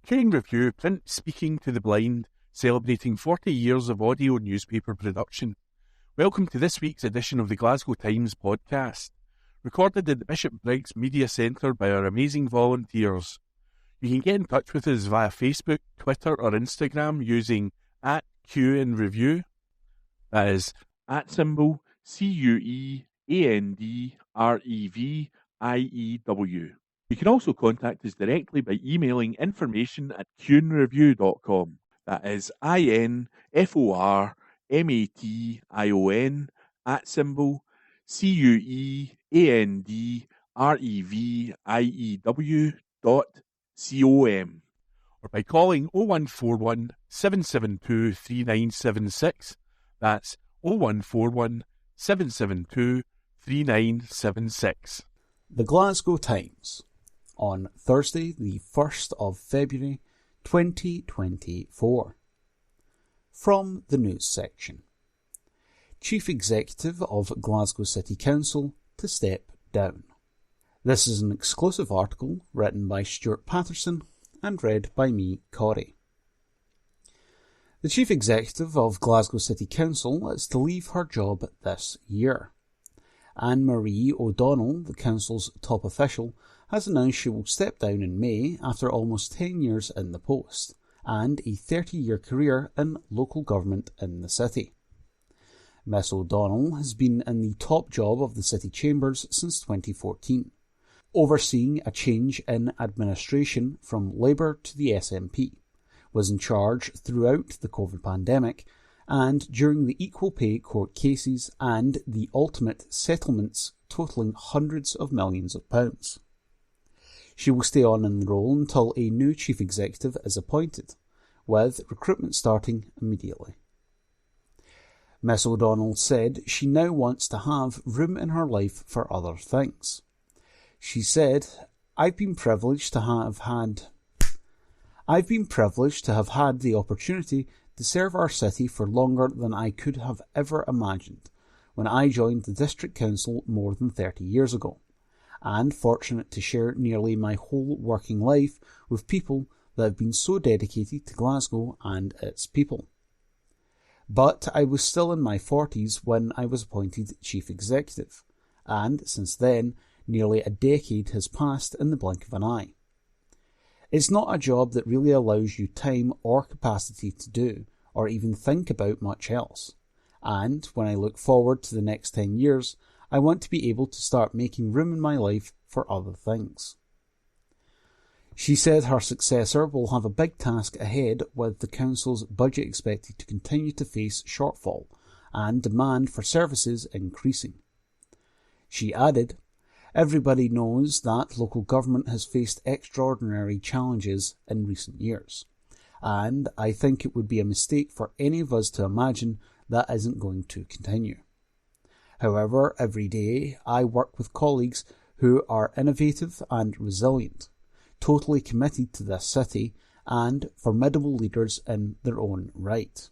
King Review Print Speaking to the Blind, celebrating 40 years of audio newspaper production. Welcome to this week's edition of the Glasgow Times podcast, recorded at the Bishop Briggs Media Centre by our amazing volunteers. You can get in touch with us via Facebook, Twitter or Instagram using @QandReview. That is @CUEANDREVIEW. You can also contact us directly by emailing information@QandReview.com. That is INFORMATION or by calling 0141 772 3976. That's 0141 772 3976. The Glasgow Times on Thursday, the 1st of February 2024. From the news section. Chief Executive of Glasgow City Council to step down. This is an exclusive article written by Stuart Patterson and read by me, Corey. The Chief Executive of Glasgow City Council is to leave her job this year. Anne-Marie O'Donnell, the Council's top official, has announced she will step down in May after almost 10 years in the post and a 30-year career in local government in the city. Miss O'Donnell has been in the top job of the City Chambers since 2014, overseeing a change in administration from Labour to the SNP, was in charge throughout the COVID pandemic and during the equal pay court cases and the ultimate settlements totalling hundreds of millions of pounds. She will stay on in the role until a new chief executive is appointed, with recruitment starting immediately. Miss O'Donnell said she now wants to have room in her life for other things. She said, I've been privileged to have had the opportunity to serve our city for longer than I could have ever imagined when I joined the District Council more than 30 years ago, and fortunate to share nearly my whole working life with people that have been so dedicated to Glasgow and its people. But I was still in my 40s when I was appointed Chief Executive, and since then, nearly a decade has passed in the blink of an eye. It's not a job that really allows you time or capacity to do, or even think about much else. And when I look forward to the next 10 years, I want to be able to start making room in my life for other things. She said her successor will have a big task ahead with the Council's budget expected to continue to face shortfall and demand for services increasing. She added, everybody knows that local government has faced extraordinary challenges in recent years, and I think it would be a mistake for any of us to imagine that isn't going to continue. However, every day I work with colleagues who are innovative and resilient, totally committed to this city, and formidable leaders in their own right.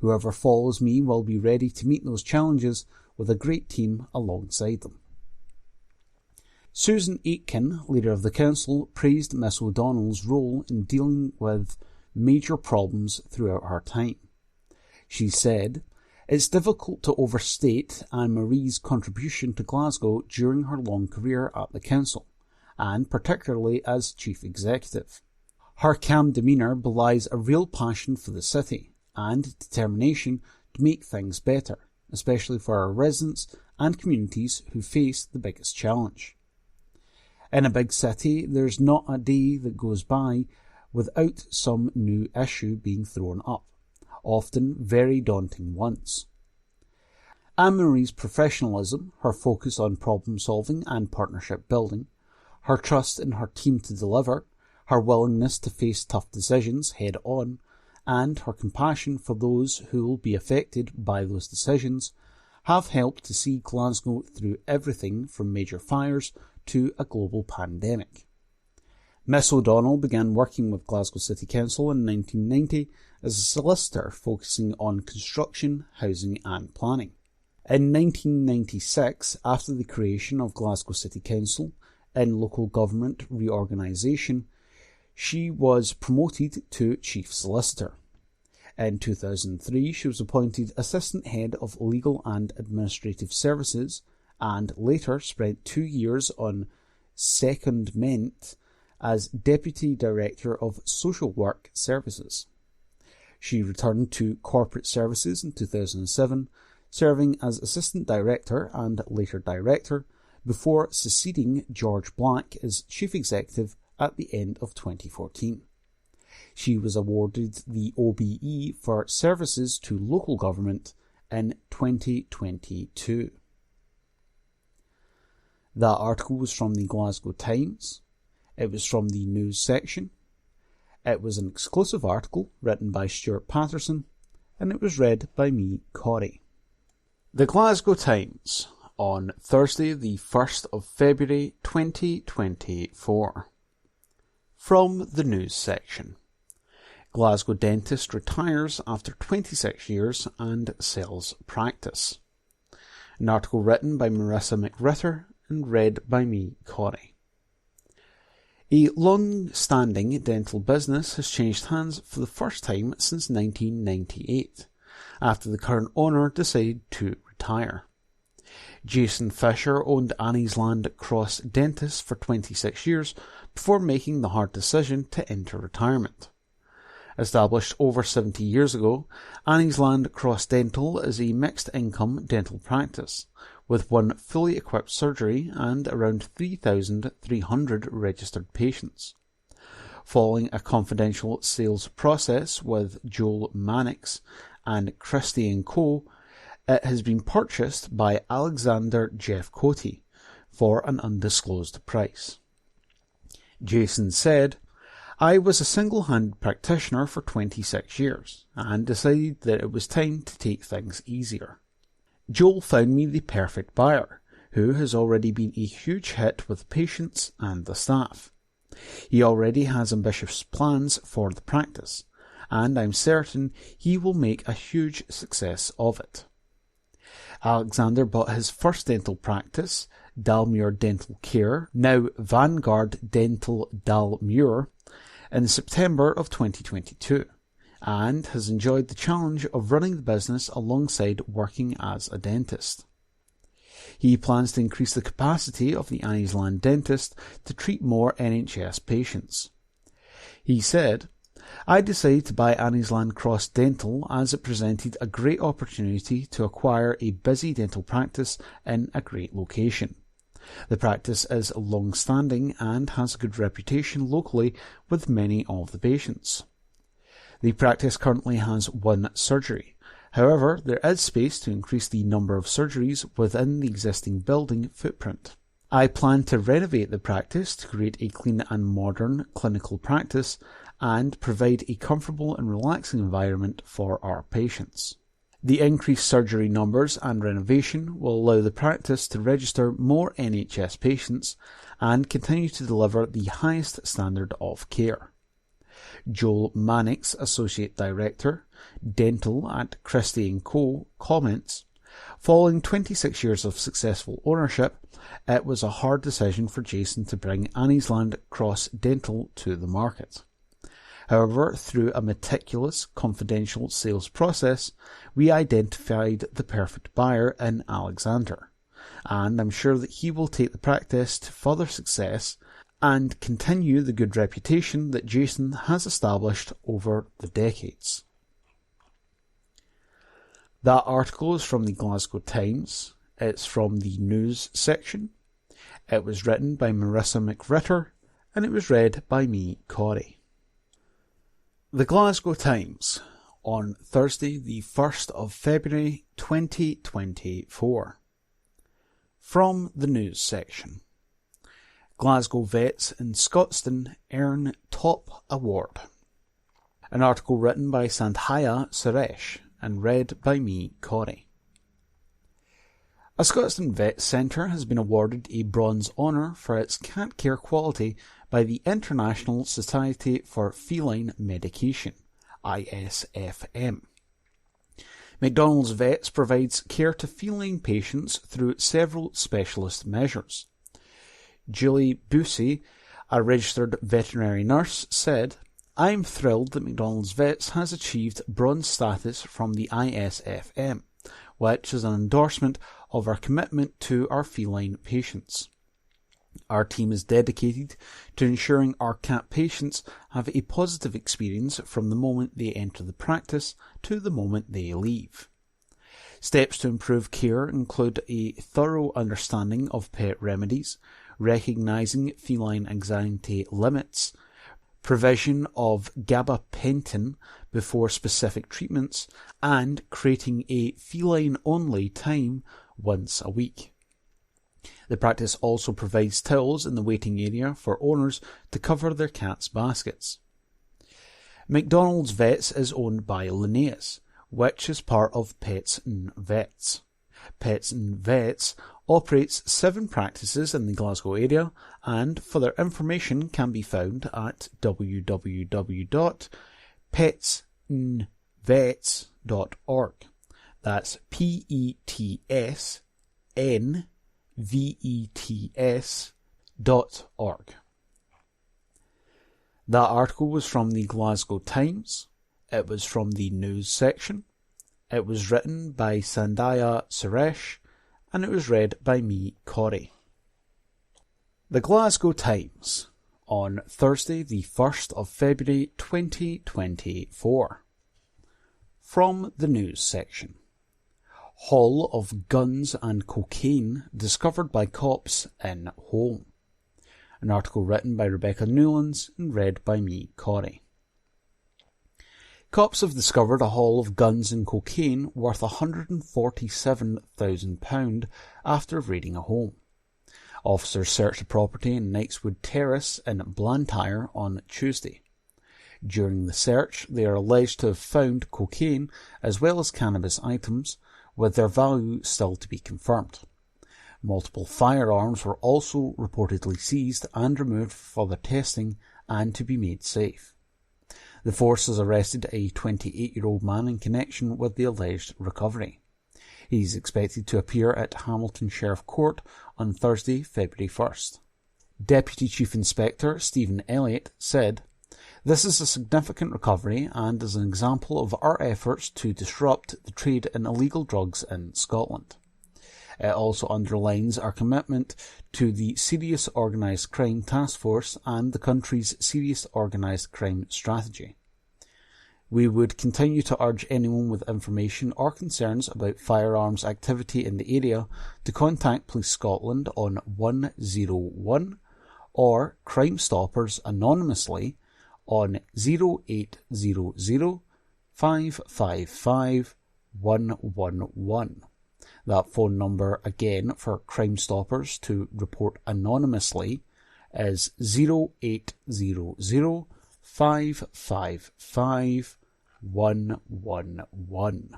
Whoever follows me will be ready to meet those challenges with a great team alongside them. Susan Aitken, leader of the council, praised Miss O'Donnell's role in dealing with major problems throughout her time. She said, it's difficult to overstate Anne-Marie's contribution to Glasgow during her long career at the council, and particularly as chief executive. Her calm demeanour belies a real passion for the city and determination to make things better, especially for our residents and communities who face the biggest challenge. In a big city, there's not a day that goes by without some new issue being thrown up, often very daunting ones. Anne-Marie's professionalism, her focus on problem solving and partnership building, her trust in her team to deliver, her willingness to face tough decisions head on, and her compassion for those who will be affected by those decisions have helped to see Glasgow through everything from major fires to a global pandemic. Miss O'Donnell began working with Glasgow City Council in 1990 as a solicitor focusing on construction, housing and planning. In 1996, after the creation of Glasgow City Council in local government reorganisation, She was promoted to Chief Solicitor. In 2003, she was appointed Assistant Head of Legal and Administrative Services, and later spent 2 years on secondment as Deputy Director of Social Work Services. She returned to Corporate Services in 2007, serving as Assistant Director and later Director, before succeeding George Black as Chief Executive at the end of 2014. She was awarded the OBE for services to local government in 2022. That article was from the Glasgow Times. It was from the news section. It was an exclusive article written by Stuart Patterson, and it was read by me, Corey. The Glasgow Times, on Thursday the 1st of February 2024. From the news section. Glasgow dentist retires after 26 years and sells practice. An article written by Marissa McRitter and read by me, Corey. A long-standing dental business has changed hands for the first time since 1998, after the current owner decided to retire. Jason Fisher owned Annie's Land Cross Dentist for 26 years before making the hard decision to enter retirement. Established over 70 years ago, Annie's Land Cross Dental is a mixed-income dental practice, with one fully equipped surgery and around 3,300 registered patients. Following a confidential sales process with Joel Mannix and Christie & Co., it has been purchased by Alexander Jeff Cote for an undisclosed price. Jason said, "I was a single-handed practitioner for 26 years and decided that it was time to take things easier. Joel found me the perfect buyer, who has already been a huge hit with patients and the staff. He already has ambitious plans for the practice, and I'm certain he will make a huge success of it." Alexander bought his first dental practice, Dalmuir Dental Care, now Vanguard Dental Dalmuir, in September of 2022, and has enjoyed the challenge of running the business alongside working as a dentist. He plans to increase the capacity of the Annie's Land Dentist to treat more NHS patients. He said, "I decided to buy Annie's Land Cross Dental as it presented a great opportunity to acquire a busy dental practice in a great location. The practice is long-standing and has a good reputation locally with many of the patients. The practice currently has one surgery. However, there is space to increase the number of surgeries within the existing building footprint. I plan to renovate the practice to create a clean and modern clinical practice and provide a comfortable and relaxing environment for our patients. The increased surgery numbers and renovation will allow the practice to register more NHS patients and continue to deliver the highest standard of care." Joel Mannix, Associate Director, Dental at Christie & Co., comments, "Following 26 years of successful ownership, it was a hard decision for Jason to bring Annie's Land Cross Dental to the market. However, through a meticulous, confidential sales process, we identified the perfect buyer in Alexander, and I'm sure that he will take the practice to further success and continue the good reputation that Jason has established over the decades." That article is from the Glasgow Times. It's from the news section. It was written by Marissa McRitter, and it was read by me, Corey. The Glasgow Times, on Thursday the 1st of February 2024. From the news section. Glasgow vets in Scotstoun earn top award. An article written by Sandhya Suresh and read by me, Corey. A Scotstoun Vet Centre has been awarded a bronze honour for its cat care quality by the International Society for Feline Medication, ISFM. McDonald's Vets provides care to feline patients through several specialist measures. Julie Bussey, A registered veterinary nurse said, "I'm thrilled that McDonald's Vets has achieved bronze status from the ISFM, which is an endorsement of our commitment to our feline patients. Our team is dedicated to ensuring our cat patients have a positive experience from the moment they enter the practice to the moment they leave." Steps to improve care include a thorough understanding of pet remedies, recognising feline anxiety limits, provision of gabapentin before specific treatments, and creating a feline-only time once a week. The practice also provides towels in the waiting area for owners to cover their cats' baskets. McDonald's Vets is owned by Linnaeus, which is part of Pets and Vets. Pets and Vets operates 7 practices in the Glasgow area, and further information can be found at www.petsnvets.org. That's PETSNVETS.org. That article was from the Glasgow Times. It was from the news section. It was written by Sandhya Suresh, and it was read by me, Corey. The Glasgow Times, on Thursday the 1st of February 2024. From the news section. Haul of guns and cocaine discovered by cops in home. An article written by Rebecca Newlands and read by me, Corey. Cops have discovered a haul of guns and cocaine worth £147,000 after raiding a home. Officers searched the property in Knightswood Terrace in Blantyre on Tuesday. During the search, they are alleged to have found cocaine as well as cannabis items, with their value still to be confirmed. Multiple firearms were also reportedly seized and removed for further testing and to be made safe. The force has arrested a 28-year-old man in connection with the alleged recovery. He is expected to appear at Hamilton Sheriff Court on Thursday, February 1st. Deputy Chief Inspector Stephen Elliott said, "This is a significant recovery and is an example of our efforts to disrupt the trade in illegal drugs in Scotland. It also underlines our commitment to the Serious Organised Crime Task Force and the country's Serious Organised Crime Strategy. We would continue to urge anyone with information or concerns about firearms activity in the area to contact Police Scotland on 101 or Crime Stoppers anonymously on 0800 555 111. That phone number again for Crime Stoppers to report anonymously is 0800 555 111.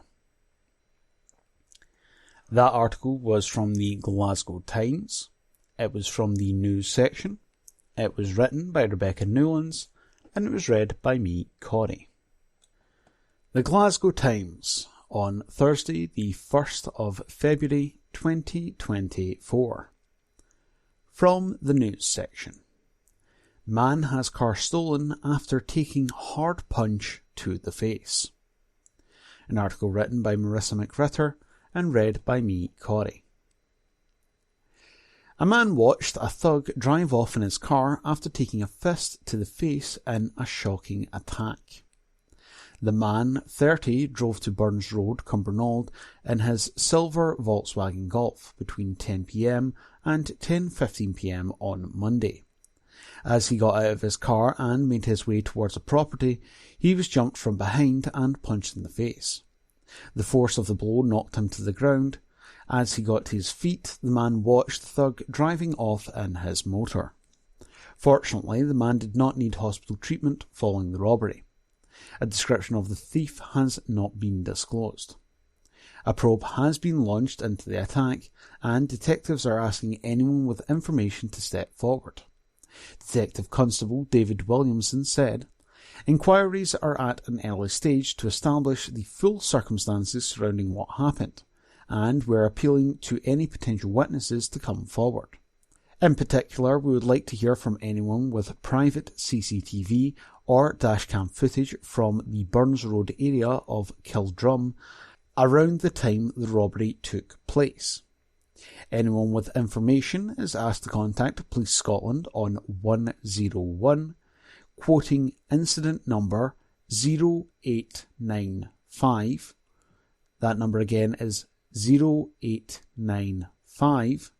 That article was from the Glasgow Times. It was from the news section. It was written by Rebecca Newlands, and it was read by me, Corey. The Glasgow Times, on Thursday the 1st of February 2024. From the news section. Man has car stolen after taking hard punch to the face. An article written by Marissa McRitter and read by me, Corey. A man watched a thug drive off in his car after taking a fist to the face in a shocking attack. The man, 30, drove to Burns Road, Cumbernauld, in his silver Volkswagen Golf between 10 p.m. and 10:15 p.m. on Monday. As he got out of his car and made his way towards a property, he was jumped from behind and punched in the face. The force of the blow knocked him to the ground. As he got to his feet, the man watched the thug driving off in his motor. Fortunately, the man did not need hospital treatment following the robbery. A description of the thief has not been disclosed. A probe has been launched into the attack, and detectives are asking anyone with information to step forward. Detective Constable David Williamson said, "Inquiries are at an early stage to establish the full circumstances surrounding what happened, and we're appealing to any potential witnesses to come forward. In particular, we would like to hear from anyone with private CCTV or dashcam footage from the Burns Road area of Kildrum around the time the robbery took place. Anyone with information is asked to contact Police Scotland on 101, quoting incident number 0895. That number again is 0895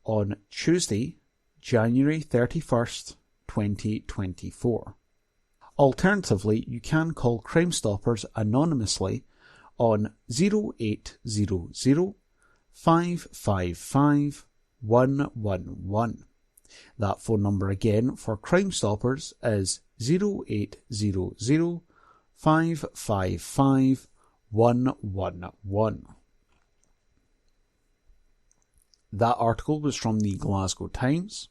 on Tuesday, January 31st, 2024. Alternatively, you can call Crime Stoppers anonymously on 0800 555 111. That phone number again for Crime Stoppers is 0800 555 111. That article was from the Glasgow Times.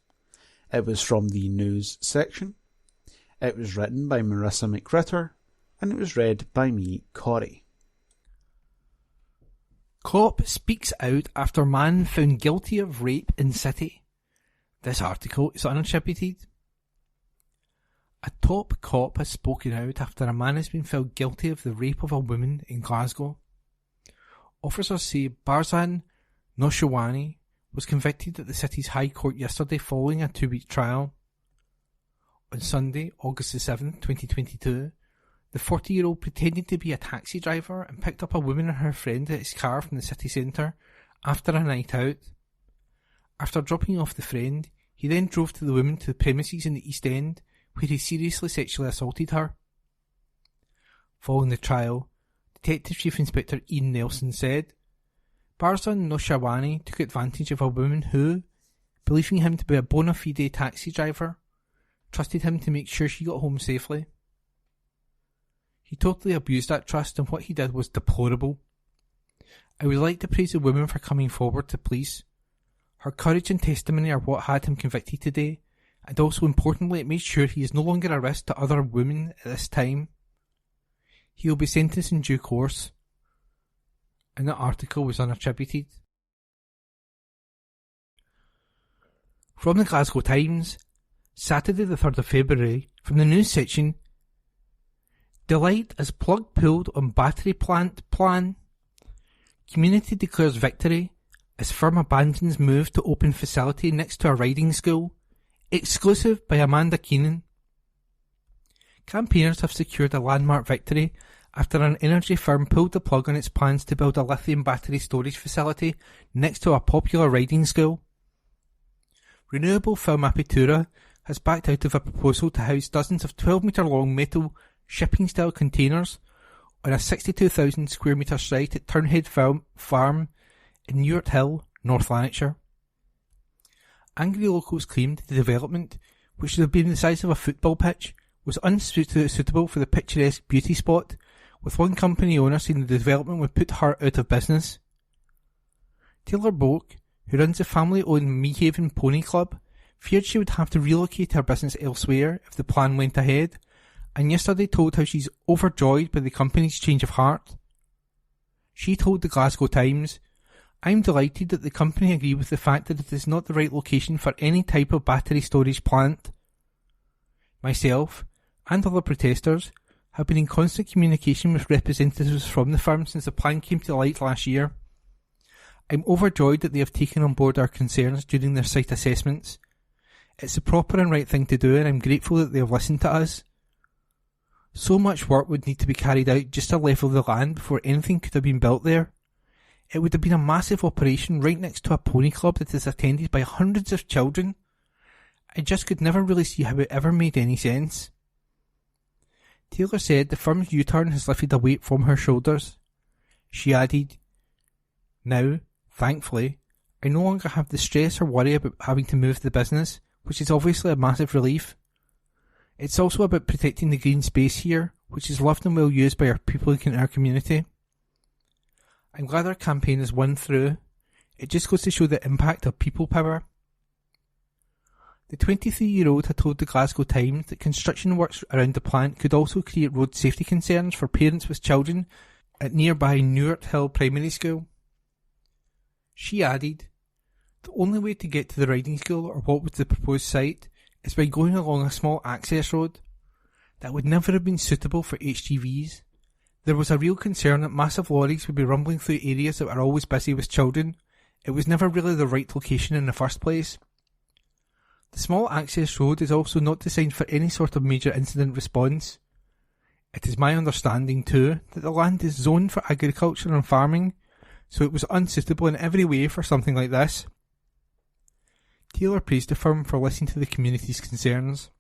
It was from the news section. It was written by Marissa McRitter, and it was read by me, Corey. Cop speaks out after man found guilty of rape in city. This article is unattributed. A top cop has spoken out after a man has been found guilty of the rape of a woman in Glasgow. Officers say Barzan Noshawani was convicted at the city's High Court yesterday following a 2-week trial. On Sunday, August the 7th, 2022, the 40-year-old pretended to be a taxi driver and picked up a woman and her friend at his car from the city centre after a night out. After dropping off the friend, he then drove to the woman to the premises in the East End, where he seriously sexually assaulted her. Following the trial, Detective Chief Inspector Ian Nelson said, Barzan Noshawani took advantage of a woman who, believing him to be a bona fide taxi driver, trusted him to make sure she got home safely. He totally abused that trust, and what he did was deplorable. I would like to praise the woman for coming forward to police. Her courage and testimony are what had him convicted today, and also importantly it made sure he is no longer a risk to other women at this time. He will be sentenced in due course. And that article was unattributed. From the Glasgow Times, Saturday the 3rd of February, from the news section, Delight as plug pulled on battery plant plan. Community declares victory as firm abandons move to open facility next to a riding school. Exclusive by Amanda Keenan. Campaigners have secured a landmark victory after an energy firm pulled the plug on its plans to build a lithium battery storage facility next to a popular riding school. Renewable Film Apitura has backed out of a proposal to house dozens of 12-metre-long metal shipping-style containers on a 62,000 square metre site at Turnhead Farm in Newart Hill, North Lanarkshire. Angry locals claimed the development, which should have been the size of a football pitch, was unsuitable for the picturesque beauty spot, with one company owner saying the development would put her out of business. Taylor Boak, who runs the family-owned Meahaven Pony Club, feared she would have to relocate her business elsewhere if the plan went ahead, and yesterday told how she's overjoyed by the company's change of heart. She told the Glasgow Times, I'm delighted that the company agree with the fact that it is not the right location for any type of battery storage plant. Myself, and other protesters, have been in constant communication with representatives from the firm since the plan came to light last year. I'm overjoyed that they have taken on board our concerns during their site assessments. It's the proper and right thing to do, and I'm grateful that they have listened to us. So much work would need to be carried out just to level the land before anything could have been built there. It would have been a massive operation right next to a pony club that is attended by hundreds of children. I just could never really see how it ever made any sense. Taylor said the firm's U-turn has lifted a weight from her shoulders. She added, Now, thankfully, I no longer have the stress or worry about having to move the business, which is obviously a massive relief. It's also about protecting the green space here, which is loved and well used by our people in our community. I'm glad our campaign has won through. It just goes to show the impact of people power. The 23-year-old had told the Glasgow Times that construction works around the plant could also create road safety concerns for parents with children at nearby Newart Hill Primary School. She added, The only way to get to the riding school, or what was the proposed site, is by going along a small access road. That would never have been suitable for HGVs. There was a real concern that massive lorries would be rumbling through areas that were always busy with children. It was never really the right location in the first place. The small access road is also not designed for any sort of major incident response. It is my understanding too that the land is zoned for agriculture and farming, so it was unsuitable in every way for something like this. Taylor praised the firm for listening to the community's concerns.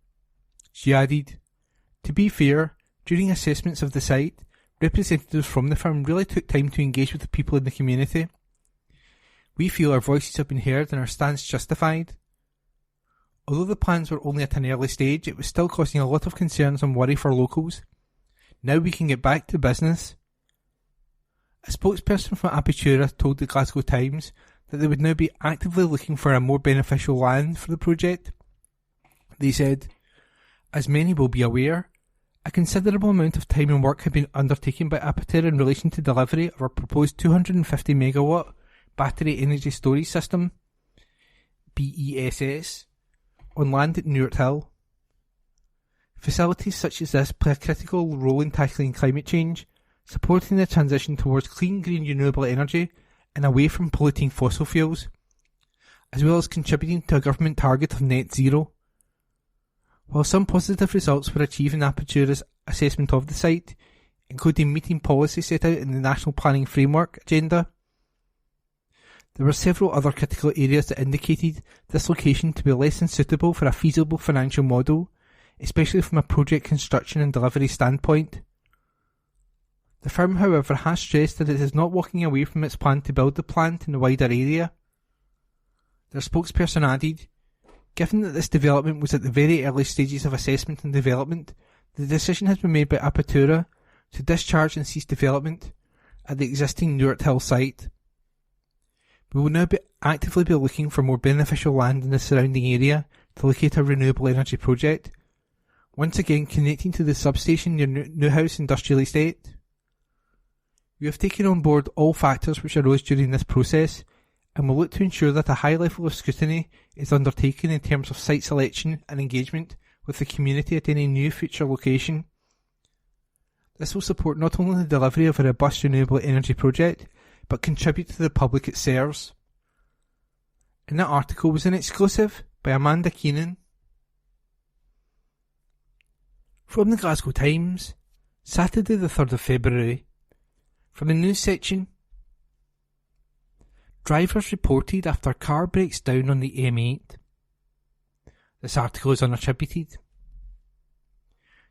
She added, "To be fair, during assessments of the site, representatives from the firm really took time to engage with the people in the community. We feel our voices have been heard and our stance justified. Although the plans were only at an early stage, it was still causing a lot of concerns and worry for locals. Now we can get back to business." A spokesperson from Apertura told the Glasgow Times that they would now be actively looking for a more beneficial land for the project. They said, "As many will be aware, a considerable amount of time and work had been undertaken by Apertura in relation to delivery of our proposed 250 megawatt battery energy storage system, BESS, on land at Newark Hill. Facilities such as this play a critical role in tackling climate change, supporting the transition towards clean, green, renewable energy and away from polluting fossil fuels, as well as contributing to a government target of net zero. While some positive results were achieved in Apertura's assessment of the site, including meeting policy set out in the National Planning Framework agenda, there were several other critical areas that indicated this location to be less than suitable for a feasible financial model, especially from a project construction and delivery standpoint. The firm, however, has stressed that it is not walking away from its plan to build the plant in the wider area. Their spokesperson added, "Given that this development was at the very early stages of assessment and development, the decision has been made by Apertura to discharge and cease development at the existing Newark Hill site. We will now actively be looking for more beneficial land in the surrounding area to locate a renewable energy project, once again connecting to the substation near Newhouse Industrial Estate. We have taken on board all factors which arose during this process and will look to ensure that a high level of scrutiny is undertaken in terms of site selection and engagement with the community at any new future location. This will support not only the delivery of a robust renewable energy project, but contribute to the public it serves." And that article was an exclusive by Amanda Keenan. From the Glasgow Times, Saturday the 3rd of February. From the news section, drivers reported after car breaks down on the M8. This article is unattributed.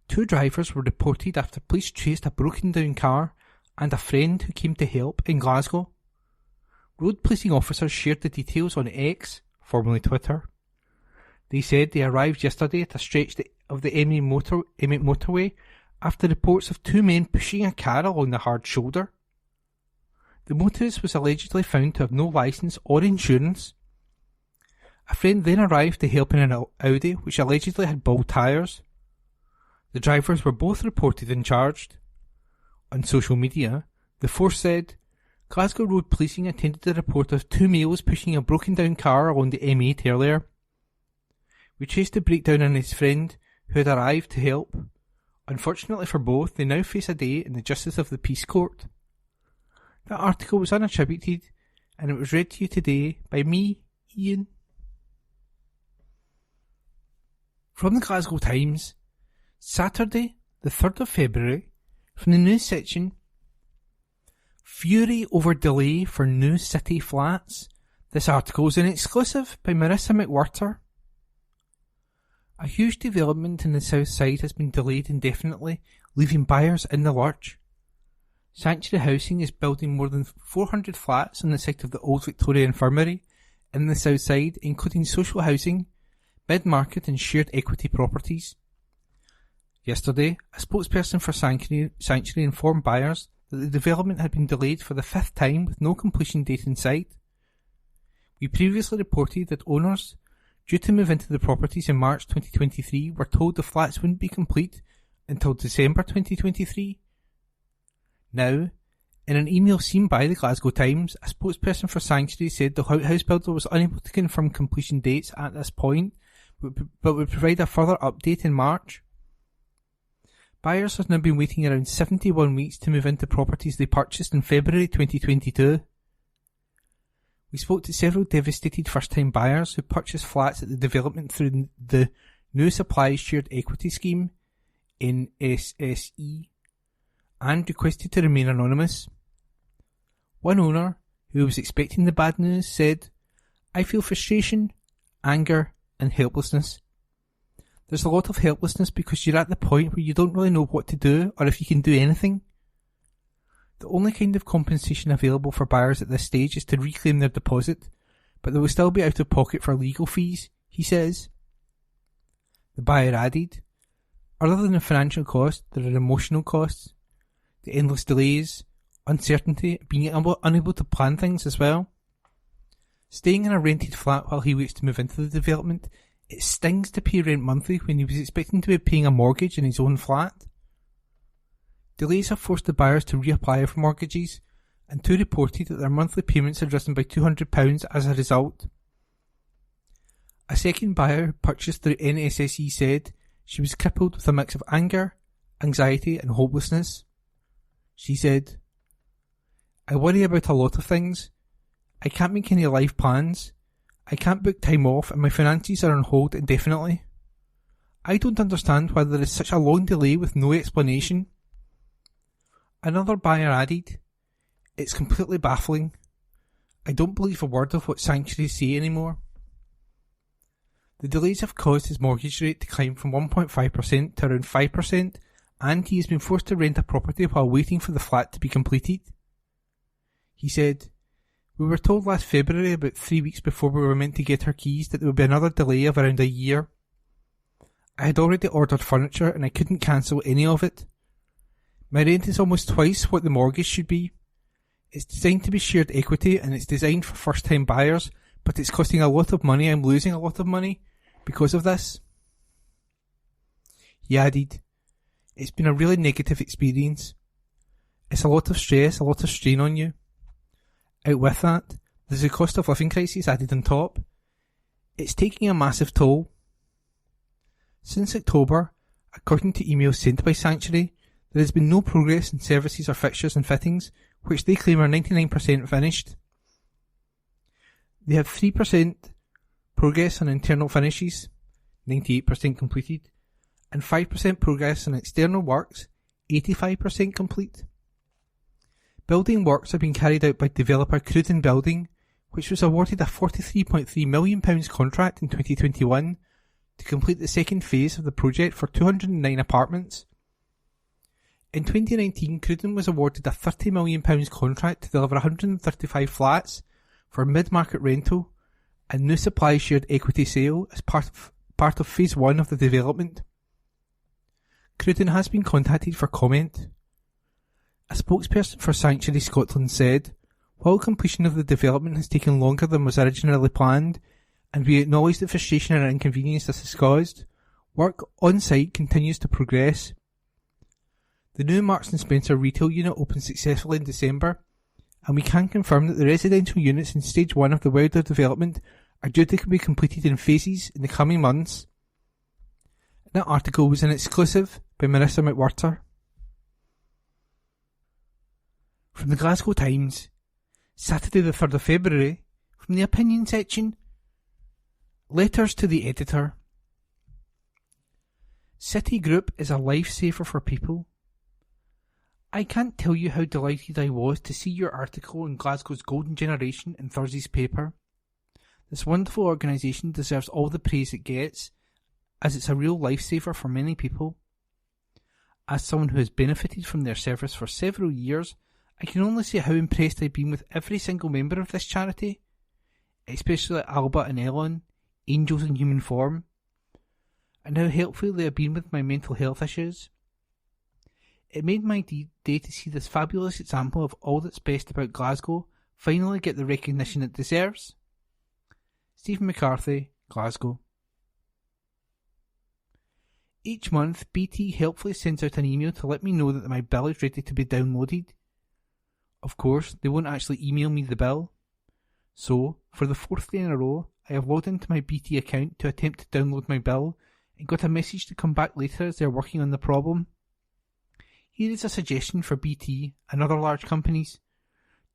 2 drivers were reported after police traced a broken down car and a friend who came to help in Glasgow. Road policing officers shared the details on X, formerly Twitter. They said they arrived yesterday at a stretch of the M8 motorway after reports of 2 men pushing a car along the hard shoulder. The motorist was allegedly found to have no licence or insurance. A friend then arrived to help in an Audi which allegedly had bald tyres. The drivers were both reported and charged. On social media, the force said, "Glasgow Road Policing attended the report of 2 males pushing a broken down car along the M8 earlier. We traced the breakdown on his friend who had arrived to help. Unfortunately for both, they now face a day in the Justice of the Peace Court." That article was unattributed and it was read to you today by me, Ian. From the Glasgow Times, Saturday the 3rd of February, from the news section, fury over delay for new city flats. This article is an exclusive by Marissa McWhirter. A huge development in the south side has been delayed indefinitely, leaving buyers in the lurch. Sanctuary Housing is building more than 400 flats on the site of the Old Victoria Infirmary in the south side, including social housing, mid-market and shared equity properties. Yesterday, a spokesperson for Sanctuary informed buyers that the development had been delayed for the 5th time with no completion date in sight. We previously reported that owners, due to move into the properties in March 2023, were told the flats wouldn't be complete until December 2023. Now, In an email seen by the Glasgow Times, a spokesperson for Sanctuary said the house builder was unable to confirm completion dates at this point, but would provide a further update in March. Buyers have now been waiting around 71 weeks to move into properties they purchased in February 2022. We spoke to several devastated first-time buyers who purchased flats at the development through the New Supply Shared Equity Scheme, NSSE, and requested to remain anonymous. One owner, who was expecting the bad news, said, "I feel frustration, anger and helplessness. There's a lot of helplessness because you're at the point where you don't really know what to do or if you can do anything. The only kind of compensation available for buyers at this stage is to reclaim their deposit, but they will still be out of pocket for legal fees," he says. The buyer added, "Other than the financial cost, there are emotional costs, the endless delays, uncertainty, being unable to plan things as well. Staying in a rented flat while he waits to move into the development, it stings to pay rent monthly when he was expecting to be paying a mortgage in his own flat. Delays have forced the buyers to reapply for mortgages, and two reported that their monthly payments had risen by £200 as a result. A second buyer who purchased through NSSE said she was crippled with a mix of anger, anxiety and hopelessness. She said, "I worry about a lot of things. I can't make any life plans. I can't book time off and my finances are on hold indefinitely. I don't understand why there is such a long delay with no explanation." Another buyer added, "It's completely baffling. I don't believe a word of what sanctuaries say anymore." The delays have caused his mortgage rate to climb from 1.5% to around 5%, and he has been forced to rent a property while waiting for the flat to be completed. He said, "We were told last February, about 3 weeks before we were meant to get our keys, that there would be another delay of around a year. I had already ordered furniture and I couldn't cancel any of it. My rent is almost twice what the mortgage should be. It's designed to be shared equity and it's designed for first-time buyers, but it's costing a lot of money. I'm losing a lot of money because of this." He added, "It's been a really negative experience. It's a lot of stress, a lot of strain on you. Out with that, there's a cost of living crisis added on top. It's taking a massive toll. Since October, according to emails sent by Sanctuary, there has been no progress in services or fixtures and fittings, which they claim are 99% finished. They have 3% progress on internal finishes, 98% completed, and 5% progress on external works, 85% complete. Building works are being carried out by developer Cruden Building, which was awarded a £43.3 million contract in 2021 to complete the second phase of the project for 209 apartments. In 2019, Cruden was awarded a £30 million contract to deliver 135 flats for mid-market rental and New Supply Shared Equity sale as part of phase 1 of the development. Cruden has been contacted for comment. A spokesperson for Sanctuary Scotland said, "While completion of the development has taken longer than was originally planned, and we acknowledge the frustration and inconvenience this has caused, work on site continues to progress. The new Marks & Spencer retail unit opened successfully in December, and we can confirm that the residential units in stage 1 of the wider development are due to be completed in phases in the coming months." That article was an exclusive by Marissa McWhirter. From the Glasgow Times, Saturday the 3rd of February, from the opinion section. Letters to the editor. City Group is a lifesaver for people. I can't tell you how delighted I was to see your article on Glasgow's Golden Generation in Thursday's paper. This wonderful organisation deserves all the praise it gets, as it's a real lifesaver for many people. As someone who has benefited from their service for several years, I can only say how impressed I've been with every single member of this charity, especially Alba and Elon, angels in human form, and how helpful they have been with my mental health issues. It made my day to see this fabulous example of all that's best about Glasgow finally get the recognition it deserves. Stephen McCarthy, Glasgow. Each month, BT helpfully sends out an email to let me know that my bill is ready to be downloaded. Of course, they won't actually email me the bill. So, for the 4th day in a row, I have logged into my BT account to attempt to download my bill and got a message to come back later as they are working on the problem. Here is a suggestion for BT and other large companies.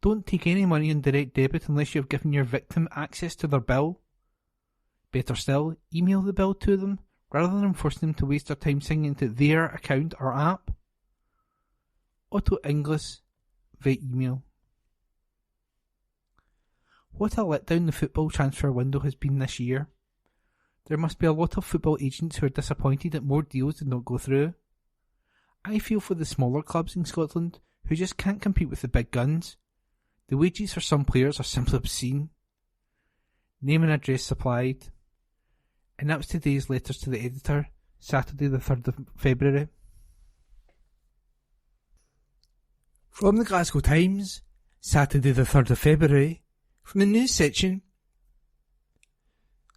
Don't take any money on direct debit unless you have given your victim access to their bill. Better still, email the bill to them rather than forcing them to waste their time signing into their account or app. Auto English via email. What a letdown the football transfer window has been this year. There must be a lot of football agents who are disappointed that more deals did not go through. I feel for the smaller clubs in Scotland who just can't compete with the big guns. The wages for some players are simply obscene. Name and address supplied. And that was today's letters to the editor, Saturday the 3rd of February. From the Glasgow Times, Saturday the 3rd of February, from the news section.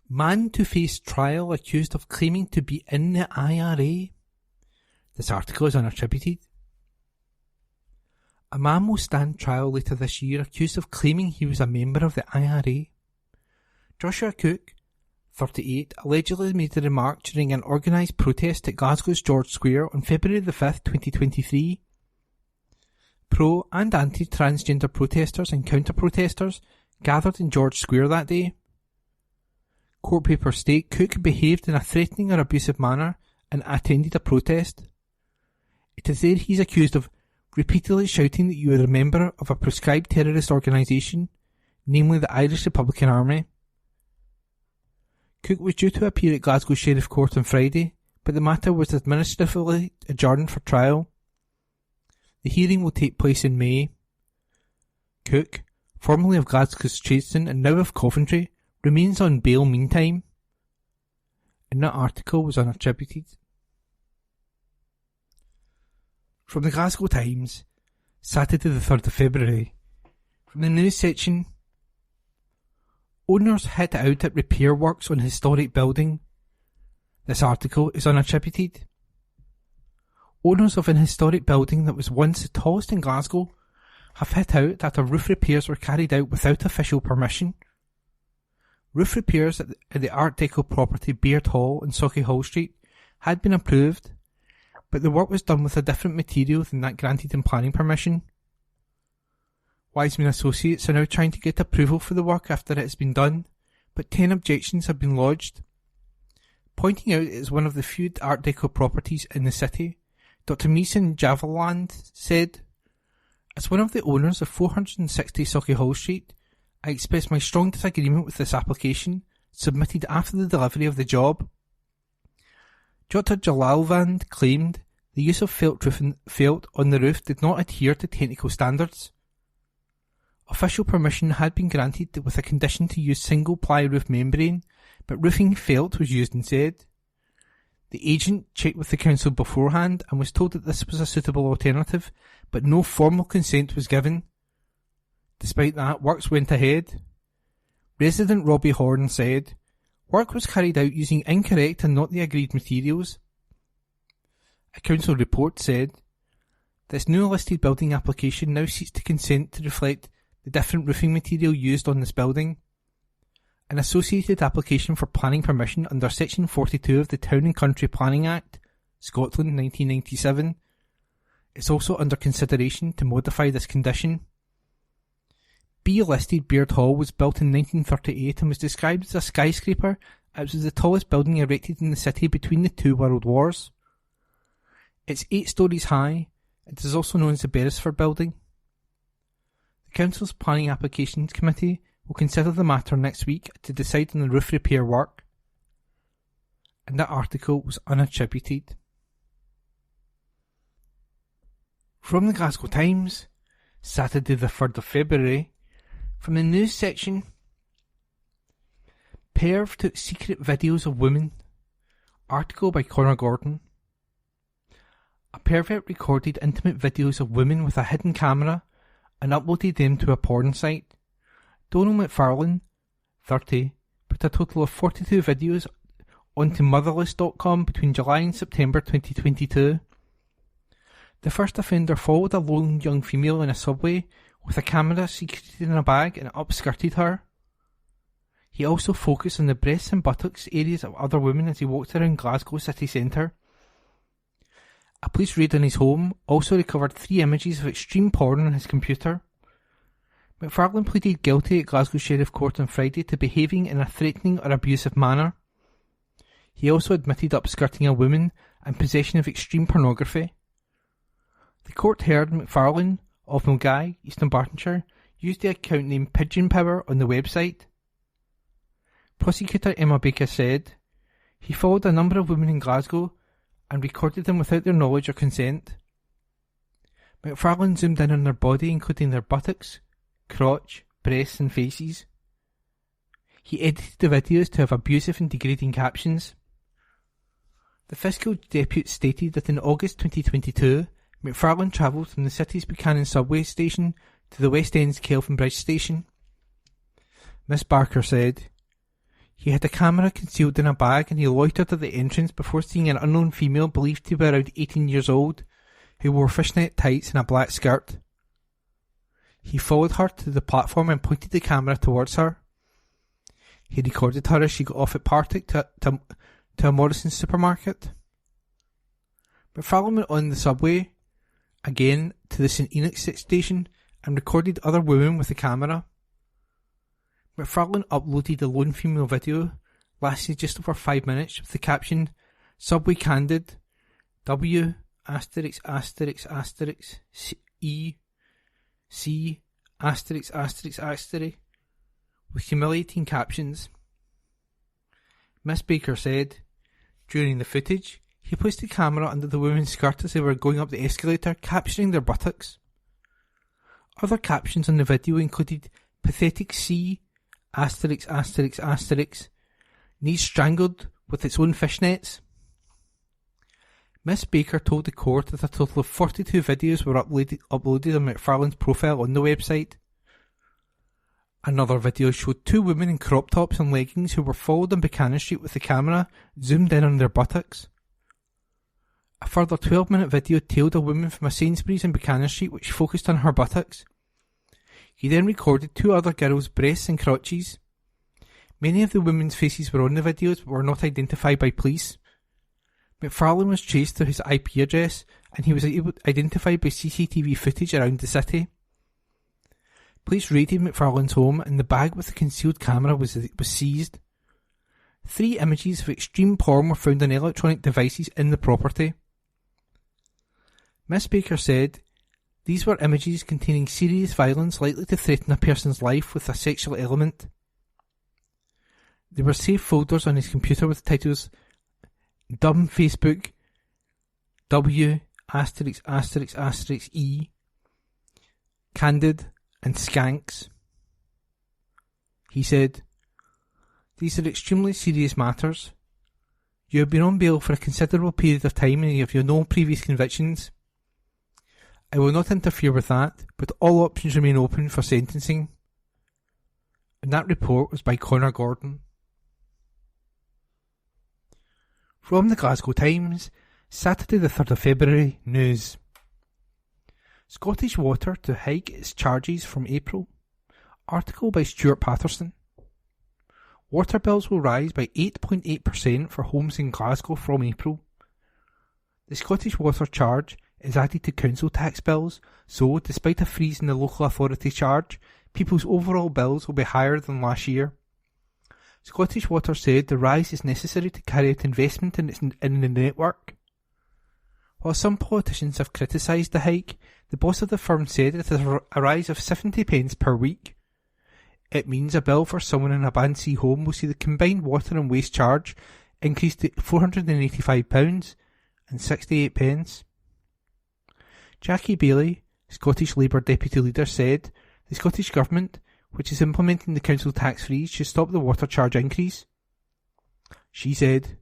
Man to face trial accused of claiming to be in the IRA. This article is unattributed. A man will stand trial later this year accused of claiming he was a member of the IRA. Joshua Cook, 38, allegedly made the remark during an organised protest at Glasgow's George Square on February the 5th, 2023. Pro- and anti-transgender protesters and counter-protesters gathered in George Square that day. Court papers state Cook behaved in a threatening or abusive manner and attended a protest. It is there he is accused of repeatedly shouting that you are a member of a proscribed terrorist organisation, namely the Irish Republican Army. Cook was due to appear at Glasgow Sheriff Court on Friday, but the matter was administratively adjourned for trial. The hearing will take place in May. Cook, formerly of Glasgow's Tradeston and now of Coventry, remains on bail meantime. And that article was unattributed. From the Glasgow Times, Saturday the 3rd of February, from the news section. Owners hit out at repair works on historic building. This article is unattributed. Owners of an historic building that was once the tallest in Glasgow have hit out after roof repairs were carried out without official permission. Roof repairs at the Art Deco property Beard Hall in Sauchiehall Street had been approved, but the work was done with a different material than that granted in planning permission. Wiseman Associates are now trying to get approval for the work after it has been done, but 10 objections have been lodged. Pointing out it is one of the few Art Deco properties in the city, Dr. Meeson Javaland said, "As one of the owners of 460 Sauchiehall Street, I express my strong disagreement with this application, submitted after the delivery of the job." Dr. Jalalvand claimed the use of felt on the roof did not adhere to technical standards. Official permission had been granted with a condition to use single-ply roof membrane, but roofing felt was used instead. The agent checked with the council beforehand and was told that this was a suitable alternative, but no formal consent was given. Despite that, works went ahead. Resident Robbie Horn said, "Work was carried out using incorrect and not the agreed materials." A council report said, "This new listed building application now seeks to consent to reflect the different roofing material used on this building. An associated application for planning permission under Section 42 of the Town and Country Planning Act, Scotland 1997, is also under consideration to modify this condition." B-listed Beard Hall was built in 1938 and was described as a skyscraper as it was the tallest building erected in the city between the two world wars. It's 8 stories high. It is also known as the Beresford Building. The Council's Planning Applications Committee will consider the matter next week to decide on the roof repair work. And that article was unattributed. From the Glasgow Times, Saturday the 3rd of February, from the news section. Perv took secret videos of women. Article by Connor Gordon. A pervert recorded intimate videos of women with a hidden camera and uploaded them to a porn site. Donald McFarlane, 30, put a total of 42 videos onto motherless.com between July and September 2022. The first offender followed a lone young female in a subway with a camera secreted in a bag and upskirted her. He also focused on the breasts and buttocks areas of other women as he walked around Glasgow city centre. A police raid on his home also recovered 3 images of extreme porn on his computer. McFarlane pleaded guilty at Glasgow Sheriff Court on Friday to behaving in a threatening or abusive manner. He also admitted upskirting a woman and possession of extreme pornography. The court heard McFarlane of Milngavie, East Dunbartonshire, used the account name Pigeon Power on the website. Prosecutor Emma Baker said, he followed a number of women in Glasgow and recorded them without their knowledge or consent. McFarlane zoomed in on their body, including their buttocks, crotch, breasts and faces. He edited the videos to have abusive and degrading captions. The fiscal deputy stated that in August 2022, McFarlane travelled from the city's Buchanan subway station to the West End's Kelvin Bridge station. Miss Barker said, he had a camera concealed in a bag and he loitered at the entrance before seeing an unknown female believed to be around 18 years old, who wore fishnet tights and a black skirt. He followed her to the platform and pointed the camera towards her. He recorded her as she got off at Partick to a Morrison's supermarket. McFarlane went on the subway, again to the St Enoch's station, and recorded other women with the camera. McFarlane uploaded a lone female video, lasting just over 5 minutes, with the caption, Subway Candid, W asterisk asterisk asterisk E C asterisk asterisk asterisk, with humiliating captions. Miss Baker said, during the footage, he placed the camera under the women's skirt as they were going up the escalator, capturing their buttocks. Other captions on the video included pathetic C asterisk asterisk asterisk, knees strangled with its own fishnets. Miss Baker told the court that a total of 42 videos were uploaded on McFarlane's profile on the website. Another video showed 2 women in crop tops and leggings who were followed on Buchanan Street with the camera zoomed in on their buttocks. A further 12-minute video tailed a woman from a Sainsbury's in Buchanan Street which focused on her buttocks. He then recorded 2 other girls' breasts and crotches. Many of the women's faces were on the videos but were not identified by police. McFarlane was traced through his IP address and he was identified by CCTV footage around the city. Police raided McFarlane's home and the bag with the concealed camera was seized. 3 images of extreme porn were found on electronic devices in the property. Miss Baker said, these were images containing serious violence likely to threaten a person's life with a sexual element. There were saved folders on his computer with titles Dumb Facebook, W asterisk asterisk asterisk E, Candid and Skanks. He said, these are extremely serious matters. You have been on bail for a considerable period of time and you have no previous convictions. I will not interfere with that, but all options remain open for sentencing. And that report was by Connor Gordon. From the Glasgow Times, Saturday the 3rd of February, news. Scottish Water to hike its charges from April. Article by Stuart Patterson. Water bills will rise by 8.8% for homes in Glasgow from April. The Scottish Water charge is added to council tax bills, so despite a freeze in the local authority charge, people's overall bills will be higher than last year. Scottish Water said the rise is necessary to carry out investment in the network. While some politicians have criticised the hike, the boss of the firm said it is a rise of 70 pence per week. It means a bill for someone in a Band C home will see the combined water and waste charge increase to £485 and 68 pence. Jackie Bailey, Scottish Labour Deputy Leader, said the Scottish Government, which is implementing the council tax freeze, should stop the water charge increase. She said,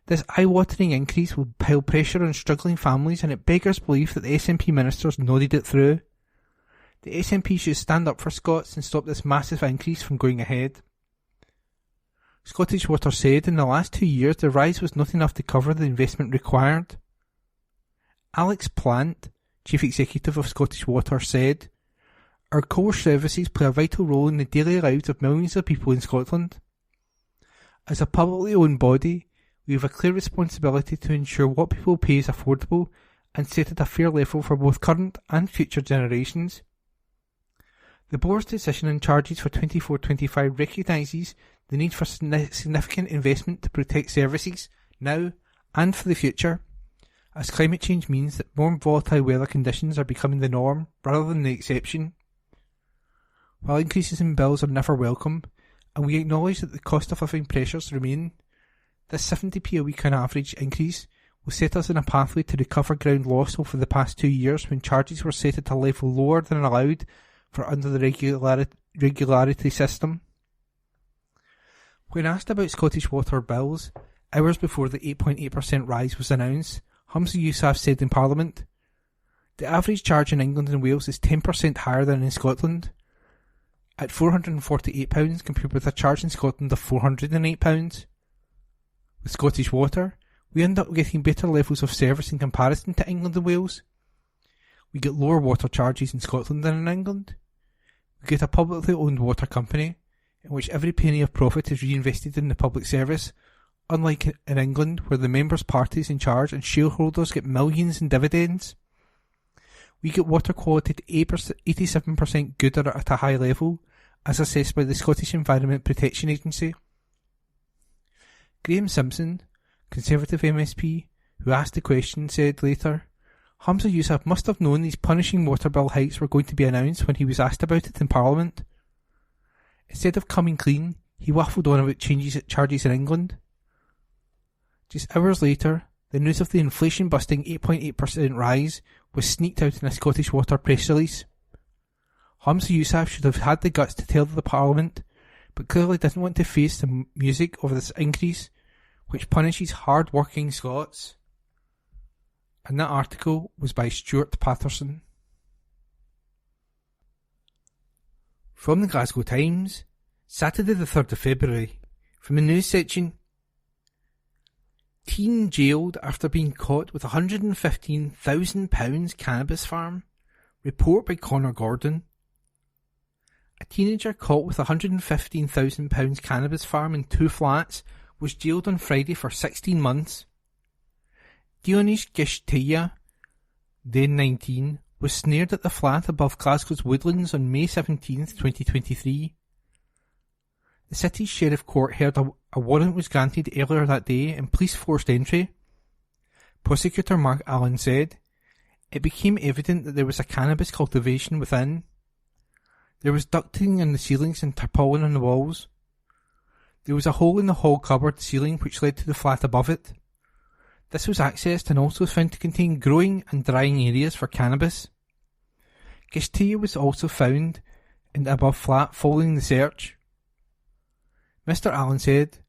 this eye-watering increase will pile pressure on struggling families and it beggars belief that the SNP ministers nodded it through. The SNP should stand up for Scots and stop this massive increase from going ahead. Scottish Water said in the last 2 years the rise was not enough to cover the investment required. Alex Plant, Chief Executive of Scottish Water, said, Our core services play a vital role in the daily lives of millions of people in Scotland. As a publicly owned body, we have a clear responsibility to ensure what people pay is affordable and set at a fair level for both current and future generations. The Board's decision on charges for 24-25 recognises the need for significant investment to protect services now and for the future, as climate change means that more volatile weather conditions are becoming the norm rather than the exception. While increases in bills are never welcome, and we acknowledge that the cost of living pressures remain, this 70p a week on average increase will set us on a pathway to recover ground lost over the past 2 years when charges were set at a level lower than allowed for under the regularity system. When asked about Scottish Water bills, hours before the 8.8% rise was announced, Humza Yousaf said in Parliament, "The average charge in England and Wales is 10% higher than in Scotland, at £448 compared with a charge in Scotland of £408. With Scottish Water, we end up getting better levels of service in comparison to England and Wales. We get lower water charges in Scotland than in England. We get a publicly owned water company, in which every penny of profit is reinvested in the public service, unlike in England where the members' parties in charge and shareholders get millions in dividends. We get water quality to 87% good or at a high level, as assessed by the Scottish Environment Protection Agency." Graham Simpson, Conservative MSP, who asked the question, said later, "Humza Yousaf must have known these punishing water bill hikes were going to be announced when he was asked about it in Parliament. Instead of coming clean, he waffled on about charges in England. Just hours later, the news of the inflation-busting 8.8% rise was sneaked out in a Scottish Water press release. Humza Yousaf should have had the guts to tell the Parliament, but clearly didn't want to face the music of this increase, which punishes hard-working Scots." And that article was by Stuart Patterson. From the Glasgow Times, Saturday the 3rd of February, from the news section. Teen jailed after being caught with £115,000 cannabis farm. Report by Connor Gordon. A teenager caught with £115,000 cannabis farm in 2 flats was jailed on Friday for 16 months. Dionish Gishtaya, then 19, was snared at the flat above Glasgow's Woodlands on May 17, 2023. The city's Sheriff Court heard a warrant was granted earlier that day and police forced entry. Prosecutor Mark Allen said, "It became evident that there was a cannabis cultivation within. There was ducting in the ceilings and tarpaulin on the walls. There was a hole in the hall cupboard ceiling which led to the flat above it. This was accessed and also found to contain growing and drying areas for cannabis. Gishtaya was also found in the above flat following the search." Mr. Allen said,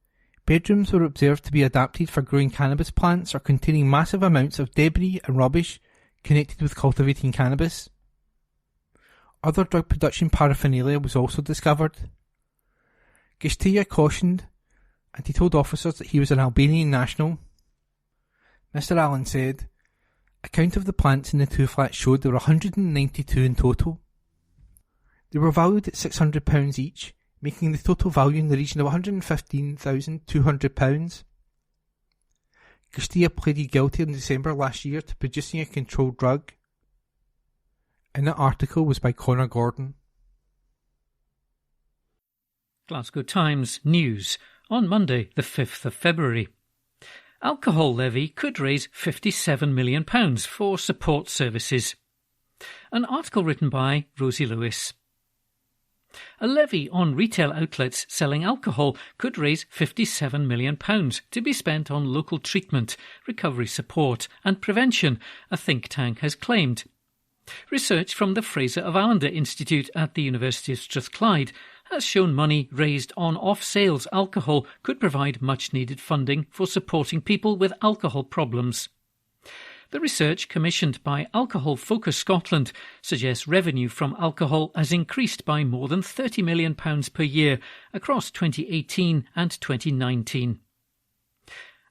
"Bedrooms were observed to be adapted for growing cannabis plants or containing massive amounts of debris and rubbish connected with cultivating cannabis. Other drug production paraphernalia was also discovered. Gishtaya cautioned, and he told officers that he was an Albanian national." Mr. Allen said, "A count of the plants in the 2 flats showed there were 192 in total. They were valued at £600 each, making the total value in the region of £115,200. Gishtaya pleaded guilty in December last year to producing a controlled drug." And that article was by Connor Gordon. Glasgow Times News on Monday the 5th of February. Alcohol levy could raise £57 million for support services. An article written by Rosie Lewis. A levy on retail outlets selling alcohol could raise £57 million to be spent on local treatment, recovery support and prevention, a think tank has claimed. Research from the Fraser of Allender Institute at the University of Strathclyde has shown money raised on off-sales alcohol could provide much-needed funding for supporting people with alcohol problems. The research, commissioned by Alcohol Focus Scotland, suggests revenue from alcohol has increased by more than £30 million per year across 2018 and 2019.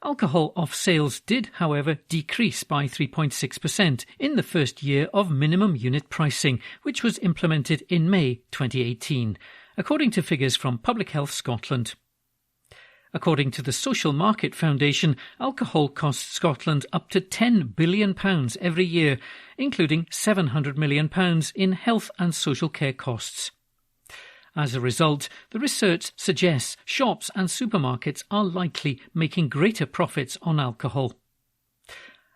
Alcohol off sales did, however, decrease by 3.6% in the first year of minimum unit pricing, which was implemented in May 2018, according to figures from Public Health Scotland. According to the Social Market Foundation, alcohol costs Scotland up to £10 billion every year, including £700 million in health and social care costs. As a result, the research suggests shops and supermarkets are likely making greater profits on alcohol.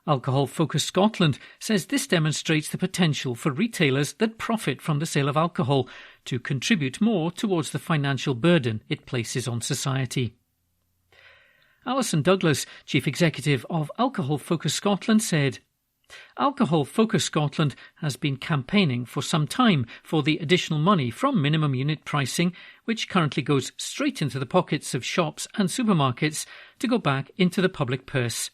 Alcohol Focus Scotland says this demonstrates the potential for retailers that profit from the sale of alcohol to contribute more towards the financial burden it places on society. Alison Douglas, Chief Executive of Alcohol Focus Scotland, said, Alcohol Focus Scotland has been campaigning for some time for the additional money from minimum unit pricing, which currently goes straight into the pockets of shops and supermarkets, to go back into the public purse.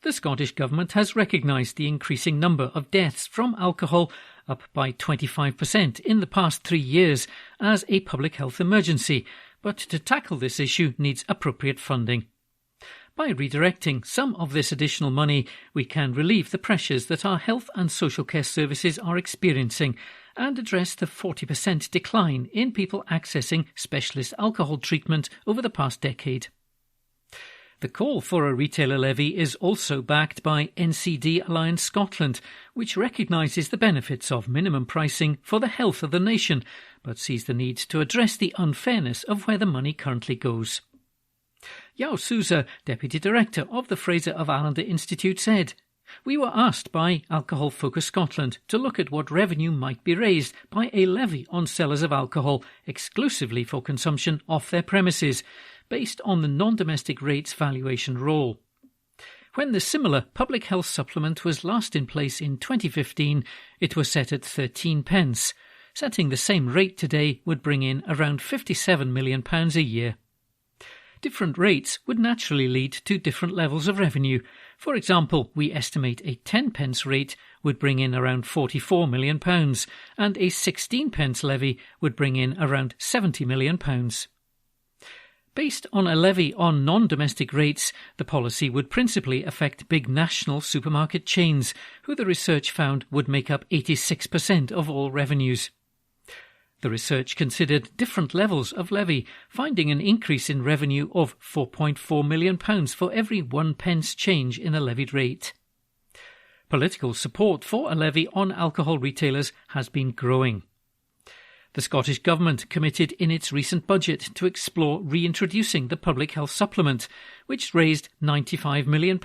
The Scottish Government has recognised the increasing number of deaths from alcohol, up by 25% in the past 3 years, as a public health emergency, but to tackle this issue needs appropriate funding. By redirecting some of this additional money, we can relieve the pressures that our health and social care services are experiencing and address the 40% decline in people accessing specialist alcohol treatment over the past decade. The call for a retailer levy is also backed by NCD Alliance Scotland, which recognises the benefits of minimum pricing for the health of the nation, but sees the need to address the unfairness of where the money currently goes. Yao Souza, Deputy Director of the Fraser of Allender Institute, said, We were asked by Alcohol Focus Scotland to look at what revenue might be raised by a levy on sellers of alcohol exclusively for consumption off their premises, based on the non-domestic rates valuation role. When the similar public health supplement was last in place in 2015, it was set at 13 pence. Setting the same rate today would bring in around £57 million a year. Different rates would naturally lead to different levels of revenue. For example, we estimate a 10 pence rate would bring in around £44 million, and a 16 pence levy would bring in around £70 million. Based on a levy on non-domestic rates, the policy would principally affect big national supermarket chains, who the research found would make up 86% of all revenues. The research considered different levels of levy, finding an increase in revenue of £4.4 million for every 1 pence change in a levied rate. Political support for a levy on alcohol retailers has been growing. The Scottish Government committed in its recent budget to explore reintroducing the public health supplement, which raised £95 million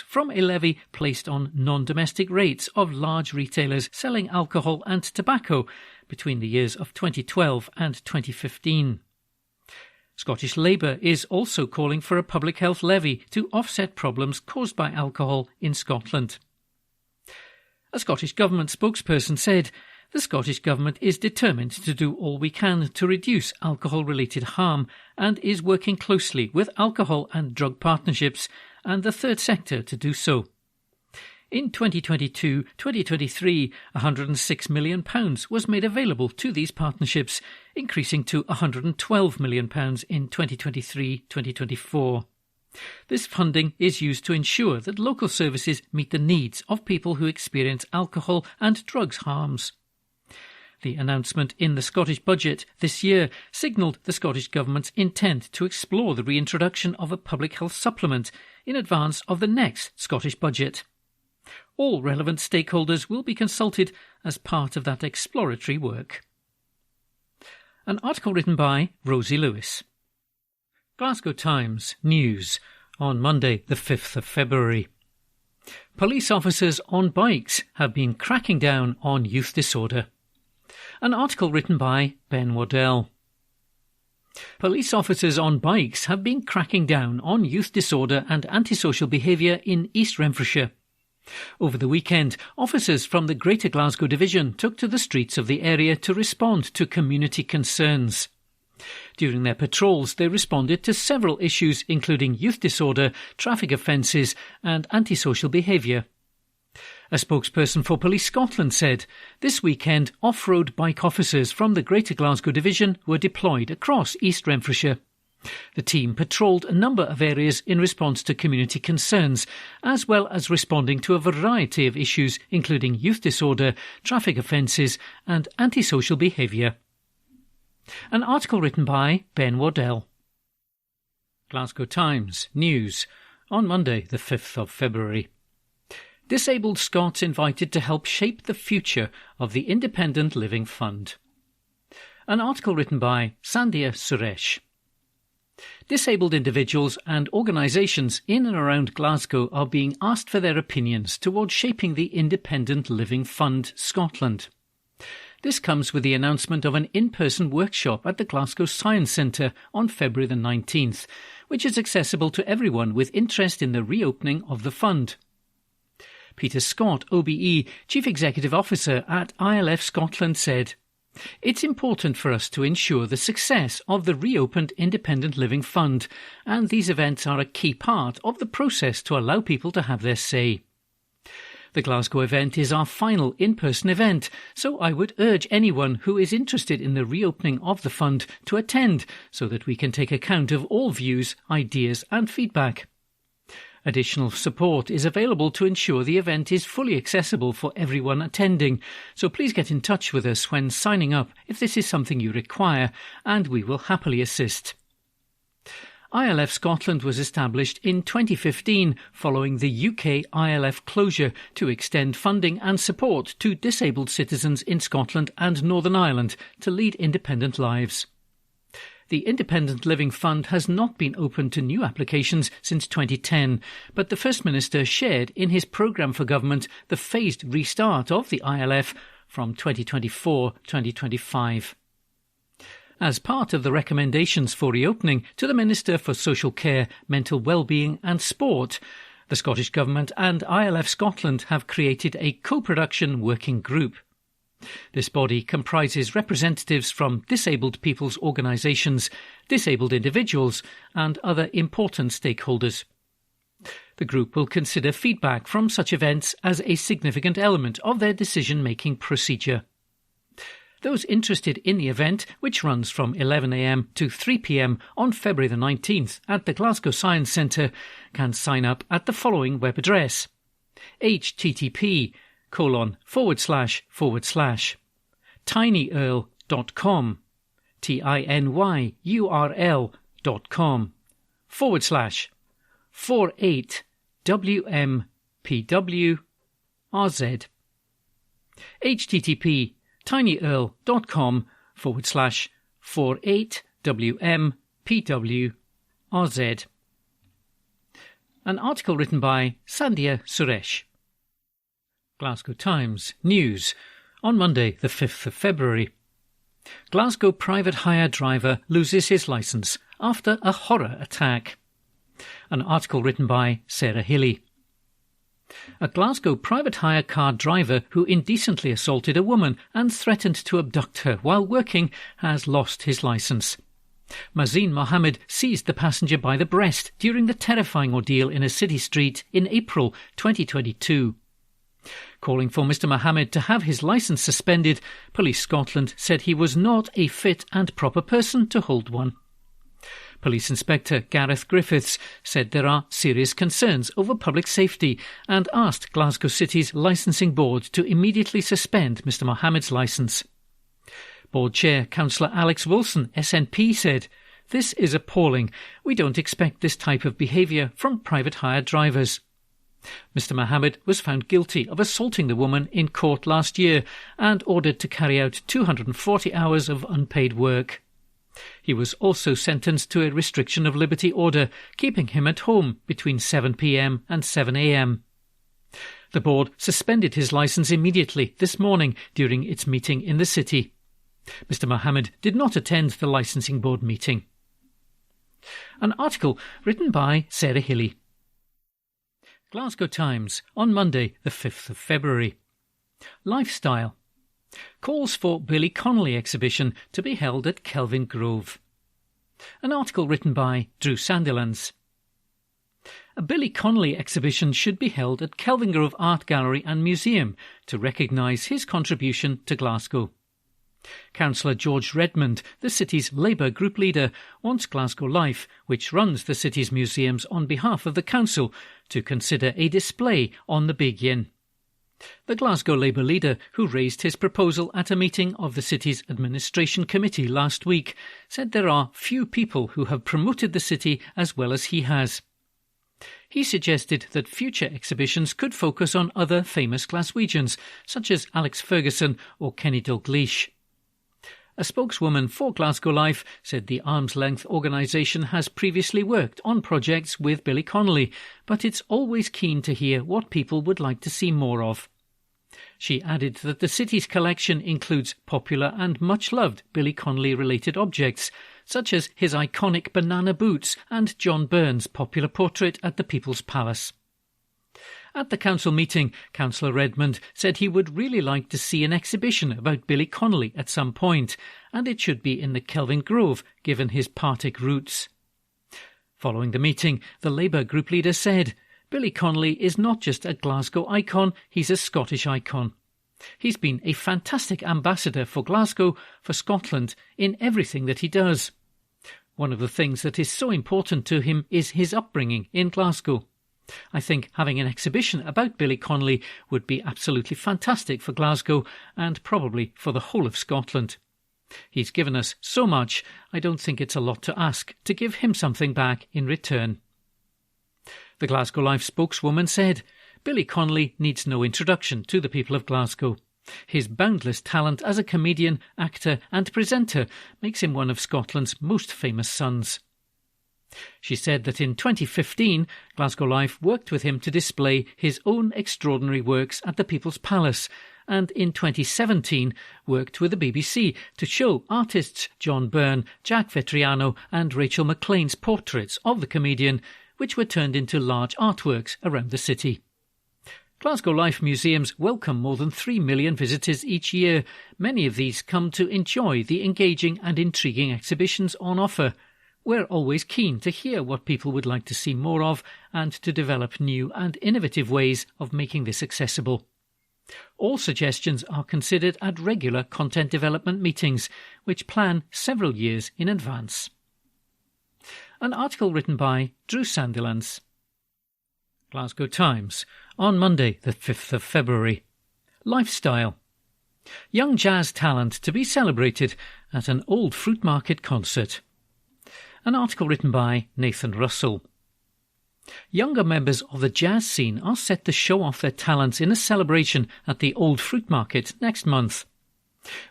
from a levy placed on non-domestic rates of large retailers selling alcohol and tobacco between the years of 2012 and 2015. Scottish Labour is also calling for a public health levy to offset problems caused by alcohol in Scotland. A Scottish Government spokesperson said, The Scottish Government is determined to do all we can to reduce alcohol-related harm and is working closely with alcohol and drug partnerships and the third sector to do so. In 2022-2023, £106 million was made available to these partnerships, increasing to £112 million in 2023-2024. This funding is used to ensure that local services meet the needs of people who experience alcohol and drugs harms. The announcement in the Scottish budget this year signalled the Scottish Government's intent to explore the reintroduction of a public health supplement in advance of the next Scottish budget. All relevant stakeholders will be consulted as part of that exploratory work. An article written by Rosie Lewis. Glasgow Times News on Monday the 5th of February. Police officers on bikes have been cracking down on youth disorder. An article written by Ben Waddell. Police officers on bikes have been cracking down on youth disorder and antisocial behaviour in East Renfrewshire. Over the weekend, officers from the Greater Glasgow Division took to the streets of the area to respond to community concerns. During their patrols, they responded to several issues including youth disorder, traffic offences and antisocial behaviour. A spokesperson for Police Scotland said, This weekend, off-road bike officers from the Greater Glasgow Division were deployed across East Renfrewshire. The team patrolled a number of areas in response to community concerns, as well as responding to a variety of issues including youth disorder, traffic offences and antisocial behaviour. An article written by Ben Waddell. Glasgow Times News on Monday the 5th of February. Disabled Scots invited to help shape the future of the Independent Living Fund. An article written by Sandhya Suresh. Disabled individuals and organisations in and around Glasgow are being asked for their opinions towards shaping the Independent Living Fund Scotland. This comes with the announcement of an in-person workshop at the Glasgow Science Centre on February the 19th, which is accessible to everyone with interest in the reopening of the fund. Peter Scott, OBE, Chief Executive Officer at ILF Scotland, said, "It's important for us to ensure the success of the reopened Independent Living Fund, and these events are a key part of the process to allow people to have their say. The Glasgow event is our final in-person event, so I would urge anyone who is interested in the reopening of the fund to attend so that we can take account of all views, ideas and feedback. Additional support is available to ensure the event is fully accessible for everyone attending, so please get in touch with us when signing up if this is something you require, and we will happily assist." ILF Scotland was established in 2015 following the UK ILF closure to extend funding and support to disabled citizens in Scotland and Northern Ireland to lead independent lives. The Independent Living Fund has not been open to new applications since 2010, but the First Minister shared in his programme for government the phased restart of the ILF from 2024-2025. As part of the recommendations for reopening to the Minister for Social Care, Mental Wellbeing and Sport, the Scottish Government and ILF Scotland have created a co-production working group. This body comprises representatives from disabled people's organisations, disabled individuals and other important stakeholders. The group will consider feedback from such events as a significant element of their decision-making procedure. Those interested in the event, which runs from 11 a.m. to 3 p.m. on February the 19th at the Glasgow Science Centre, can sign up at the following web address: http://tinyurl.com tinyurl.com/48WMPWRZ http://tinyurl.com/48WMPWRZ. An article written by Sandhya Suresh. Glasgow Times News on Monday the 5th of February. Glasgow private hire driver loses his licence after a horror attack. An article written by Sarah Hilly. A Glasgow private hire car driver who indecently assaulted a woman and threatened to abduct her while working has lost his licence. Mazin Mohammed seized the passenger by the breast during the terrifying ordeal in a city street in April 2022. Calling for Mr Mohammed to have his licence suspended, Police Scotland said he was not a fit and proper person to hold one. Police Inspector Gareth Griffiths said there are serious concerns over public safety and asked Glasgow City's licensing board to immediately suspend Mr Mohammed's licence. Board Chair Councillor Alex Wilson, SNP, said, "This is appalling. We don't expect this type of behaviour from private hire drivers." Mr Mohammed was found guilty of assaulting the woman in court last year and ordered to carry out 240 hours of unpaid work. He was also sentenced to a restriction of liberty order, keeping him at home between 7 p.m. and 7 a.m. The board suspended his licence immediately this morning during its meeting in the city. Mr Mohammed did not attend the licensing board meeting. An article written by Sarah Hilly. Glasgow Times on Monday the 5th of February. Lifestyle. Calls for Billy Connolly exhibition to be held at Kelvin Grove. An article written by Drew Sandilands. A Billy Connolly exhibition should be held at Kelvin Grove Art Gallery and Museum to recognise his contribution to Glasgow. Councillor George Redmond, the city's Labour group leader, wants Glasgow Life, which runs the city's museums on behalf of the council, to consider a display on the Big Yin. The Glasgow Labour leader, who raised his proposal at a meeting of the city's administration committee last week, said there are few people who have promoted the city as well as he has. He suggested that future exhibitions could focus on other famous Glaswegians, such as Alex Ferguson or Kenny Dalglish. A spokeswoman for Glasgow Life said the arm's-length organisation has previously worked on projects with Billy Connolly, but it's always keen to hear what people would like to see more of. She added that the city's collection includes popular and much-loved Billy Connolly-related objects, such as his iconic banana boots and John Byrne's popular portrait at the People's Palace. At the council meeting, Councillor Redmond said he would really like to see an exhibition about Billy Connolly at some point, and it should be in the Kelvin Grove, given his Partick roots. Following the meeting, the Labour group leader said, "Billy Connolly is not just a Glasgow icon, he's a Scottish icon. He's been a fantastic ambassador for Glasgow, for Scotland, in everything that he does. One of the things that is so important to him is his upbringing in Glasgow. I think having an exhibition about Billy Connolly would be absolutely fantastic for Glasgow and probably for the whole of Scotland. He's given us so much, I don't think it's a lot to ask to give him something back in return." The Glasgow Life spokeswoman said, "Billy Connolly needs no introduction to the people of Glasgow. His boundless talent as a comedian, actor and presenter makes him one of Scotland's most famous sons." She said that in 2015, Glasgow Life worked with him to display his own extraordinary works at the People's Palace, and in 2017 worked with the BBC to show artists John Byrne, Jack Vetriano and Rachel McLean's portraits of the comedian, which were turned into large artworks around the city. Glasgow Life museums welcome more than 3 million visitors each year. Many of these come to enjoy the engaging and intriguing exhibitions on offer. We're always keen to hear what people would like to see more of and to develop new and innovative ways of making this accessible. All suggestions are considered at regular content development meetings, which plan several years in advance. An article written by Drew Sandilands. Glasgow Times, on Monday the 5th of February. Lifestyle. Young jazz talent to be celebrated at an Old Fruit Market concert. An article written by Nathan Russell. Younger members of the jazz scene are set to show off their talents in a celebration at the Old Fruit Market next month.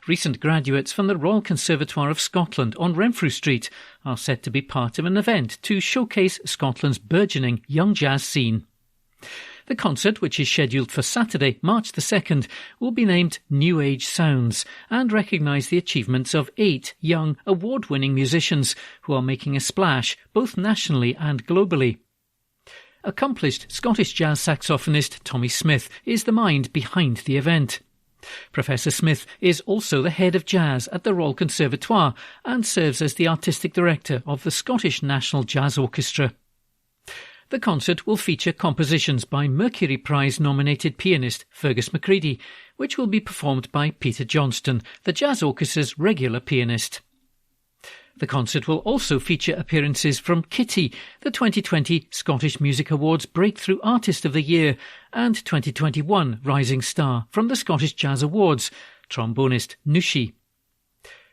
Recent graduates from the Royal Conservatoire of Scotland on Renfrew Street are set to be part of an event to showcase Scotland's burgeoning young jazz scene. The concert, which is scheduled for Saturday, March the 2nd, will be named New Age Sounds and recognise the achievements of 8 young, award-winning musicians who are making a splash both nationally and globally. Accomplished Scottish jazz saxophonist Tommy Smith is the mind behind the event. Professor Smith is also the head of jazz at the Royal Conservatoire and serves as the artistic director of the Scottish National Jazz Orchestra. The concert will feature compositions by Mercury Prize-nominated pianist Fergus Macready, which will be performed by Peter Johnston, the Jazz Orchestra's regular pianist. The concert will also feature appearances from Kitty, the 2020 Scottish Music Awards Breakthrough Artist of the Year, and 2021 Rising Star from the Scottish Jazz Awards, trombonist Nushi.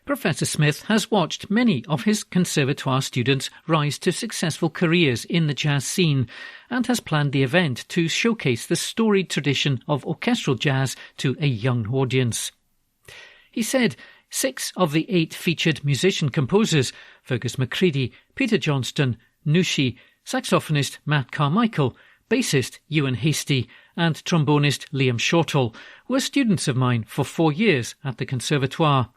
Professor Smith has watched many of his conservatoire students rise to successful careers in the jazz scene and has planned the event to showcase the storied tradition of orchestral jazz to a young audience. He said 6 of the 8 featured musician-composers, Fergus Macready, Peter Johnston, Nushi, saxophonist Matt Carmichael, bassist Ewan Hasty and trombonist Liam Shortall, were students of mine for 4 years at the Conservatoire.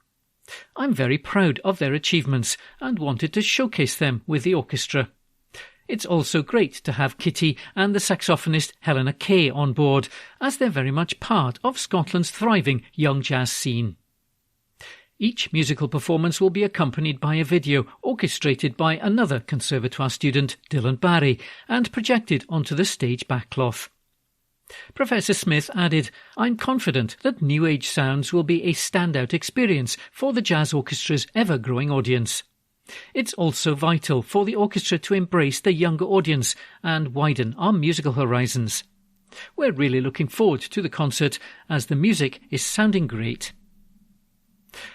I'm very proud of their achievements and wanted to showcase them with the orchestra. It's also great to have Kitty and the saxophonist Helena Kay on board, as they're very much part of Scotland's thriving young jazz scene. Each musical performance will be accompanied by a video orchestrated by another Conservatoire student, Dylan Barry, and projected onto the stage backcloth. Professor Smith added, "I'm confident that New Age sounds will be a standout experience for the jazz orchestra's ever-growing audience. It's also vital for the orchestra to embrace the younger audience and widen our musical horizons. We're really looking forward to the concert as the music is sounding great."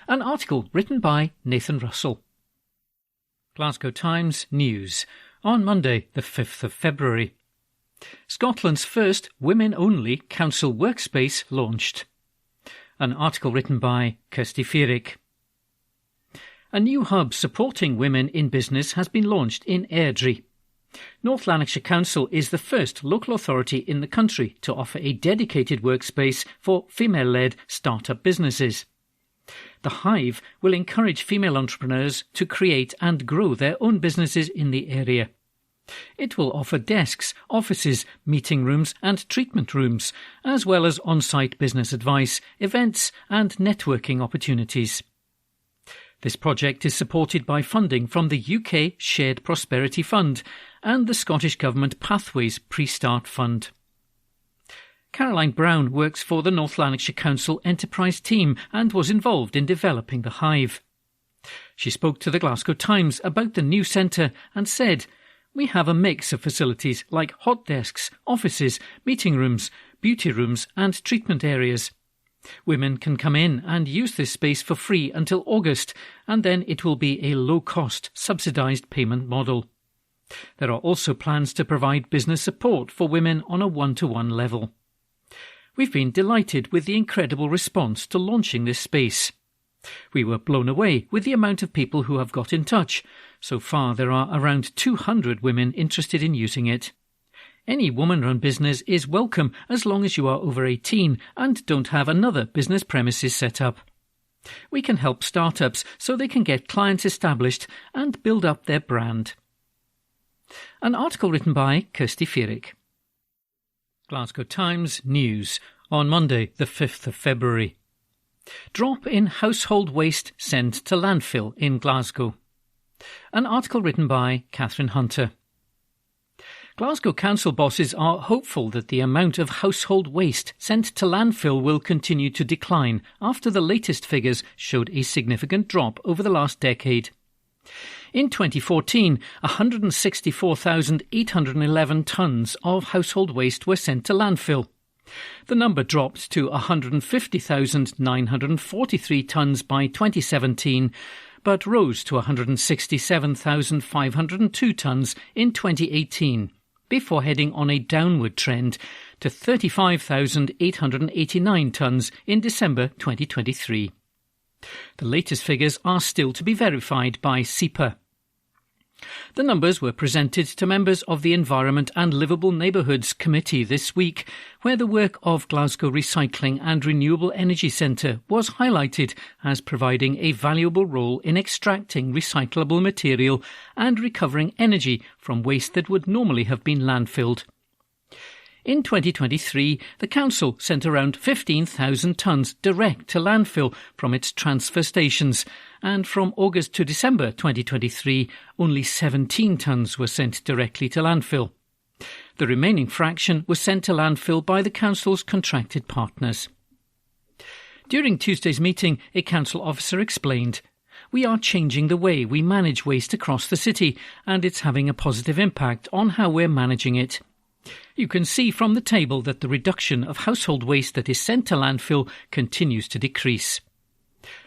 An article written by Nathan Russell. Glasgow Times News on Monday the 5th of February. Scotland's first women-only council workspace launched. An article written by Kirsty Fearick. A new hub supporting women in business has been launched in Airdrie. North Lanarkshire Council is the first local authority in the country to offer a dedicated workspace for female-led start-up businesses. The Hive will encourage female entrepreneurs to create and grow their own businesses in the area. It will offer desks, offices, meeting rooms and treatment rooms, as well as on-site business advice, events and networking opportunities. This project is supported by funding from the UK Shared Prosperity Fund and the Scottish Government Pathways Pre-Start Fund. Caroline Brown works for the North Lanarkshire Council Enterprise team and was involved in developing the Hive. She spoke to the Glasgow Times about the new centre and said, "We have a mix of facilities like hot desks, offices, meeting rooms, beauty rooms and treatment areas. Women can come in and use this space for free until August, and then it will be a low-cost, subsidised payment model. There are also plans to provide business support for women on a one-to-one level. We've been delighted with the incredible response to launching this space. We were blown away with the amount of people who have got in touch. So far there are around 200 women interested in using it. Any woman-run business is welcome as long as you are over 18 and don't have another business premises set up. We can help startups so they can get clients established and build up their brand." An article written by Kirsty Fearick. Glasgow Times News on Monday the 5th of February. Drop in household waste sent to landfill in Glasgow. An article written by Catherine Hunter. Glasgow Council bosses are hopeful that the amount of household waste sent to landfill will continue to decline after the latest figures showed a significant drop over the last decade. In 2014, 164,811 tonnes of household waste were sent to landfill. The number dropped to 150,943 tonnes by 2017, but rose to 167,502 tonnes in 2018, before heading on a downward trend to 35,889 tonnes in December 2023. The latest figures are still to be verified by SEPA. The numbers were presented to members of the Environment and Livable Neighbourhoods Committee this week, where the work of Glasgow Recycling and Renewable Energy Centre was highlighted as providing a valuable role in extracting recyclable material and recovering energy from waste that would normally have been landfilled. In 2023, the Council sent around 15,000 tonnes direct to landfill from its transfer stations, and from August to December 2023, only 17 tonnes were sent directly to landfill. The remaining fraction was sent to landfill by the Council's contracted partners. During Tuesday's meeting, a Council officer explained, "We are changing the way we manage waste across the city, and it's having a positive impact on how we're managing it. You can see from the table that the reduction of household waste that is sent to landfill continues to decrease.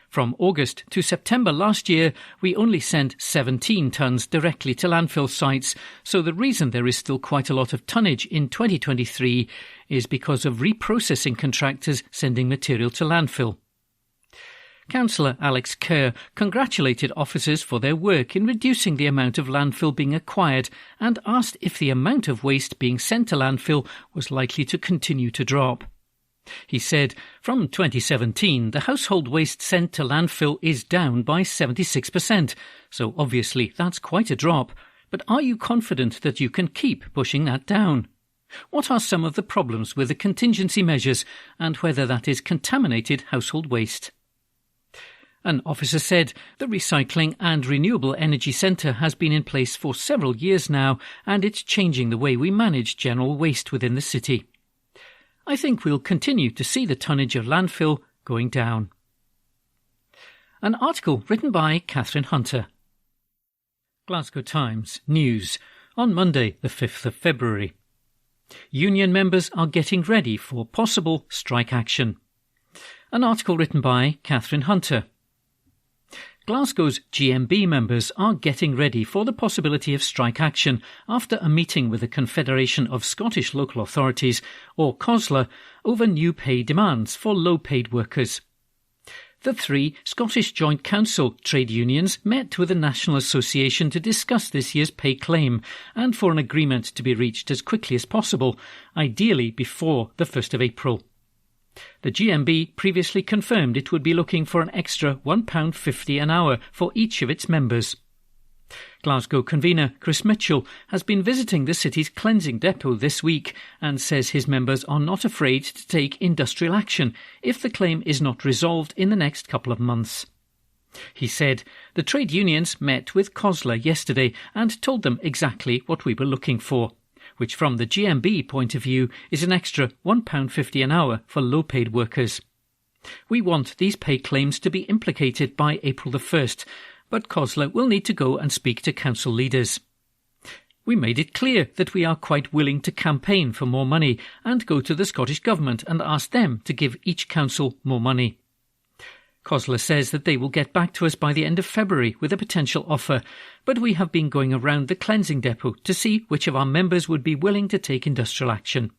From August to September last year, we only sent 17 tonnes directly to landfill sites, so the reason there is still quite a lot of tonnage in 2023 is because of reprocessing contractors sending material to landfill." Councillor Alex Kerr congratulated officers for their work in reducing the amount of landfill being acquired and asked if the amount of waste being sent to landfill was likely to continue to drop. He said, "From 2017, the household waste sent to landfill is down by 76%, so obviously that's quite a drop. But are you confident that you can keep pushing that down? What are some of the problems with the contingency measures and whether that is contaminated household waste?" An officer said, "The Recycling and Renewable Energy Centre has been in place for several years now, and it's changing the way we manage general waste within the city." I think we'll continue to see the tonnage of landfill going down. An article written by Catherine Hunter. Glasgow Times News on Monday the 5th of February. Union members are getting ready for possible strike action. An article written by Catherine Hunter. Glasgow's GMB members are getting ready for the possibility of strike action after a meeting with the Confederation of Scottish Local Authorities, or COSLA, over new pay demands for low-paid workers. The three Scottish Joint Council trade unions met with the National Association to discuss this year's pay claim and for an agreement to be reached as quickly as possible, ideally before the 1st of April. The GMB previously confirmed it would be looking for an extra £1.50 an hour for each of its members. Glasgow convener Chris Mitchell has been visiting the city's cleansing depot this week and says his members are not afraid to take industrial action if the claim is not resolved in the next couple of months. He said the trade unions met with COSLA yesterday and told them exactly what we were looking for, which from the GMB point of view is an extra £1.50 an hour for low-paid workers. We want these pay claims to be implicated by April the 1st, but COSLA will need to go and speak to council leaders. We made it clear that we are quite willing to campaign for more money and go to the Scottish Government and ask them to give each council more money. COSLA says that they will get back to us by the end of February with a potential offer, but we have been going around the cleansing depot to see which of our members would be willing to take industrial action.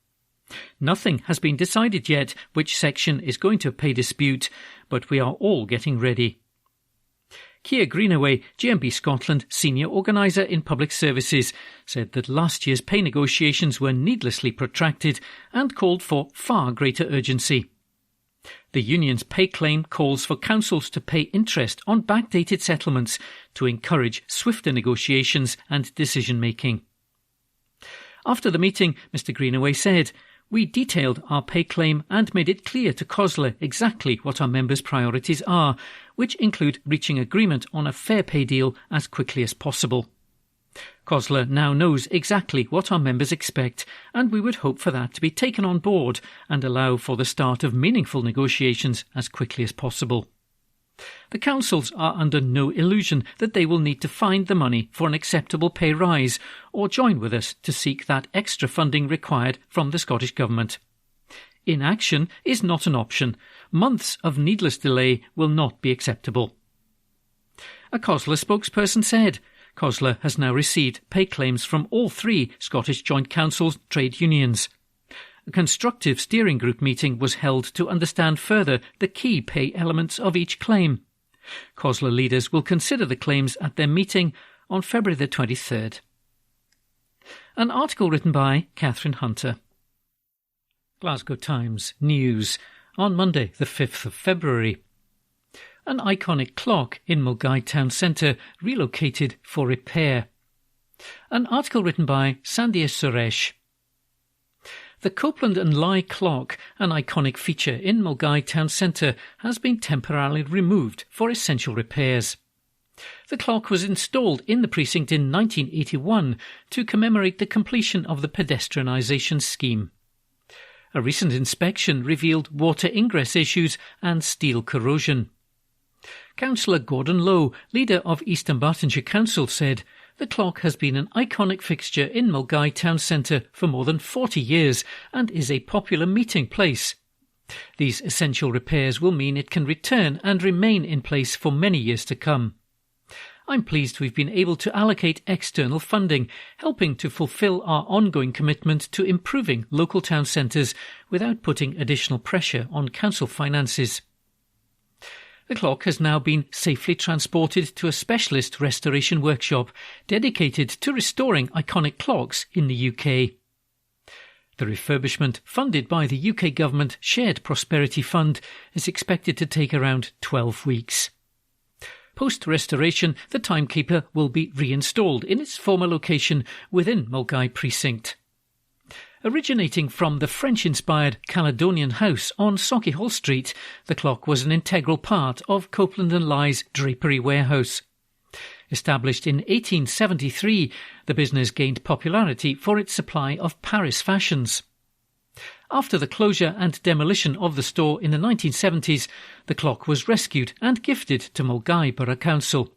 Nothing has been decided yet which section is going to pay dispute, but we are all getting ready. Keir Greenaway, GMB Scotland senior organiser in public services, said that last year's pay negotiations were needlessly protracted and called for far greater urgency. The union's pay claim calls for councils to pay interest on backdated settlements to encourage swifter negotiations and decision-making. After the meeting, Mr Greenaway said, "We detailed our pay claim and made it clear to COSLA exactly what our members' priorities are, which include reaching agreement on a fair pay deal as quickly as possible. COSLA now knows exactly what our members expect, and we would hope for that to be taken on board and allow for the start of meaningful negotiations as quickly as possible. The councils are under no illusion that they will need to find the money for an acceptable pay rise or join with us to seek that extra funding required from the Scottish Government. Inaction is not an option. Months of needless delay will not be acceptable." A COSLA spokesperson said, COSLA has now received pay claims from all three Scottish Joint Council trade unions. A constructive steering group meeting was held to understand further the key pay elements of each claim. COSLA leaders will consider the claims at their meeting on February the 23rd. An article written by Catherine Hunter. Glasgow Times News on Monday the 5th of February. An iconic clock in Mulgai town centre relocated for repair. An article written by Sandhya Suresh. The Copeland and Lye clock, an iconic feature in Mulgai town centre, has been temporarily removed for essential repairs. The clock was installed in the precinct in 1981 to commemorate the completion of the pedestrianisation scheme. A recent inspection revealed water ingress issues and steel corrosion. Councillor Gordon Lowe, leader of East Dunbartonshire Council, said, "The clock has been an iconic fixture in Mulgai town centre for more than 40 years and is a popular meeting place. These essential repairs will mean it can return and remain in place for many years to come. I'm pleased we've been able to allocate external funding, helping to fulfil our ongoing commitment to improving local town centres without putting additional pressure on council finances." The clock has now been safely transported to a specialist restoration workshop dedicated to restoring iconic clocks in the UK. The refurbishment, funded by the UK Government Shared Prosperity Fund, is expected to take around 12 weeks. Post-restoration, the timekeeper will be reinstalled in its former location within Mulgai Precinct. Originating from the French-inspired Caledonian House on Sauchiehall Street, the clock was an integral part of Copeland and Lye's drapery warehouse. Established in 1873, the business gained popularity for its supply of Paris fashions. After the closure and demolition of the store in the 1970s, the clock was rescued and gifted to Mulgai Borough Council.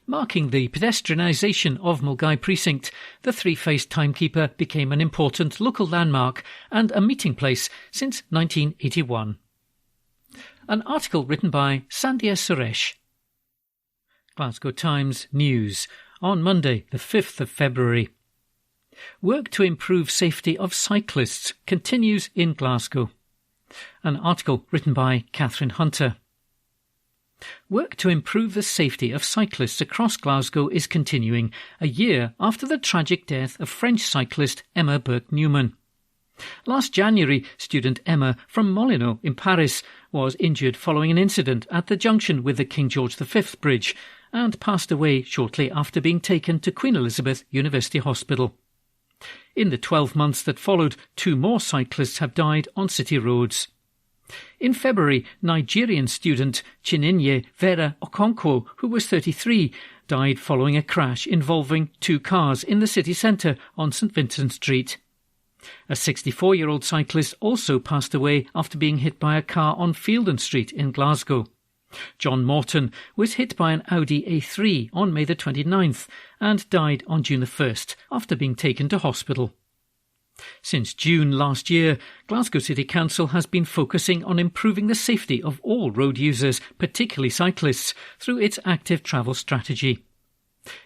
Marking the pedestrianisation of Mulgai Precinct, the three-faced timekeeper became an important local landmark and a meeting place since 1981. An article written by Sandhya Suresh. Glasgow Times News on Monday, the 5th of February. Work to improve safety of cyclists continues in Glasgow. An article written by Catherine Hunter. Work to improve the safety of cyclists across Glasgow is continuing, a year after the tragic death of French cyclist Emma Burke-Newman. Last January, student Emma from Molyneux in Paris was injured following an incident at the junction with the King George V Bridge and passed away shortly after being taken to Queen Elizabeth University Hospital. In the 12 months that followed, 2 more cyclists have died on city roads. In February, Nigerian student Chinenye Vera Okonkwo, who was 33, died following a crash involving 2 cars in the city centre on St Vincent Street. A 64-year-old cyclist also passed away after being hit by a car on Fielden Street in Glasgow. John Morton was hit by an Audi A3 on May the 29th and died on June the 1st after being taken to hospital. Since June last year, Glasgow City Council has been focusing on improving the safety of all road users, particularly cyclists, through its active travel strategy.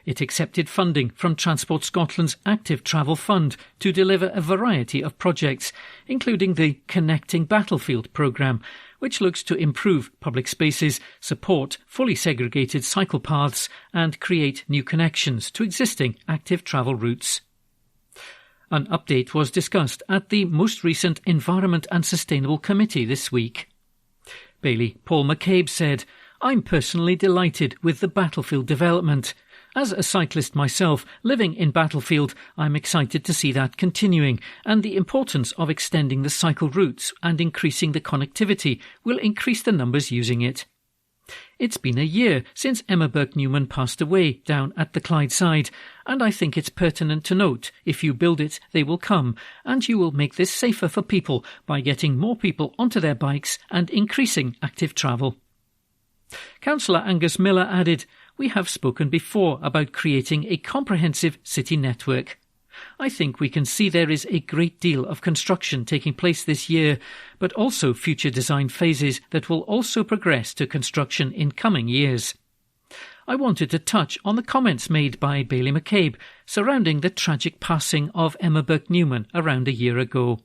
It accepted funding from Transport Scotland's Active Travel Fund to deliver a variety of projects, including the Connecting Battlefield programme, which looks to improve public spaces, support fully segregated cycle paths and create new connections to existing active travel routes. An update was discussed at the most recent Environment and Sustainable Committee this week. Bailey Paul McCabe said, "I'm personally delighted with the Battlefield development. As a cyclist myself, living in Battlefield, I'm excited to see that continuing, and the importance of extending the cycle routes and increasing the connectivity will increase the numbers using it. It's been a year since Emma Burke-Newman passed away down at the Clydeside, and I think it's pertinent to note, if you build it, they will come, and you will make this safer for people by getting more people onto their bikes and increasing active travel." Councillor Angus Miller added, "We have spoken before about creating a comprehensive city network. I think we can see there is a great deal of construction taking place this year, but also future design phases that will also progress to construction in coming years." I wanted to touch on the comments made by Bailey McCabe surrounding the tragic passing of Emma Burke-Newman around a year ago.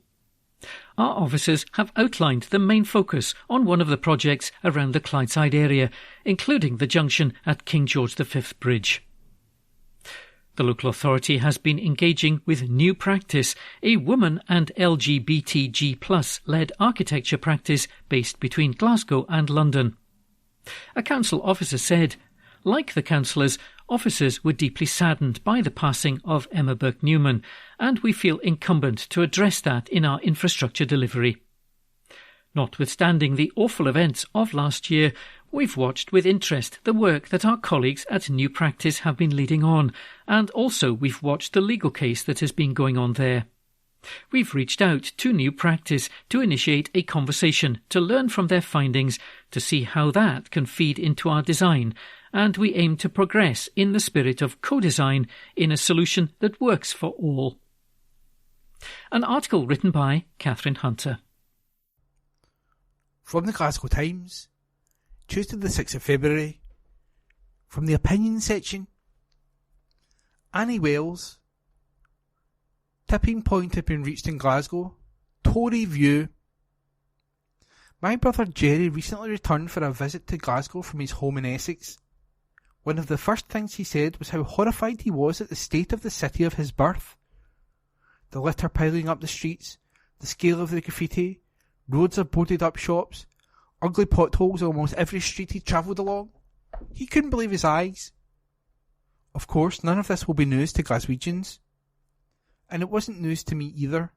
Our officers have outlined the main focus on one of the projects around the Clydeside area, including the junction at King George V Bridge. The local authority has been engaging with New Practice, a woman and LGBTG+-led architecture practice based between Glasgow and London. A council officer said, "Like the councillors, officers were deeply saddened by the passing of Emma Burke-Newman, and we feel incumbent to address that in our infrastructure delivery. Notwithstanding the awful events of last year, we've watched with interest the work that our colleagues at New Practice have been leading on, and also we've watched the legal case that has been going on there. We've reached out to New Practice to initiate a conversation to learn from their findings to see how that can feed into our design, and we aim to progress in the spirit of co-design in a solution that works for all." An article written by Catherine Hunter. From the Glasgow Times, Tuesday the 6th of February, from the opinion section. Annie Wells. Tipping point had been reached in Glasgow. Tory view. My brother Jerry recently returned for a visit to Glasgow from his home in Essex. One of the first things he said was how horrified he was at the state of the city of his birth. The litter piling up the streets, the scale of the graffiti, roads of boarded up shops, ugly potholes on almost every street he travelled along. He couldn't believe his eyes. Of course, none of this will be news to Glaswegians. And it wasn't news to me either.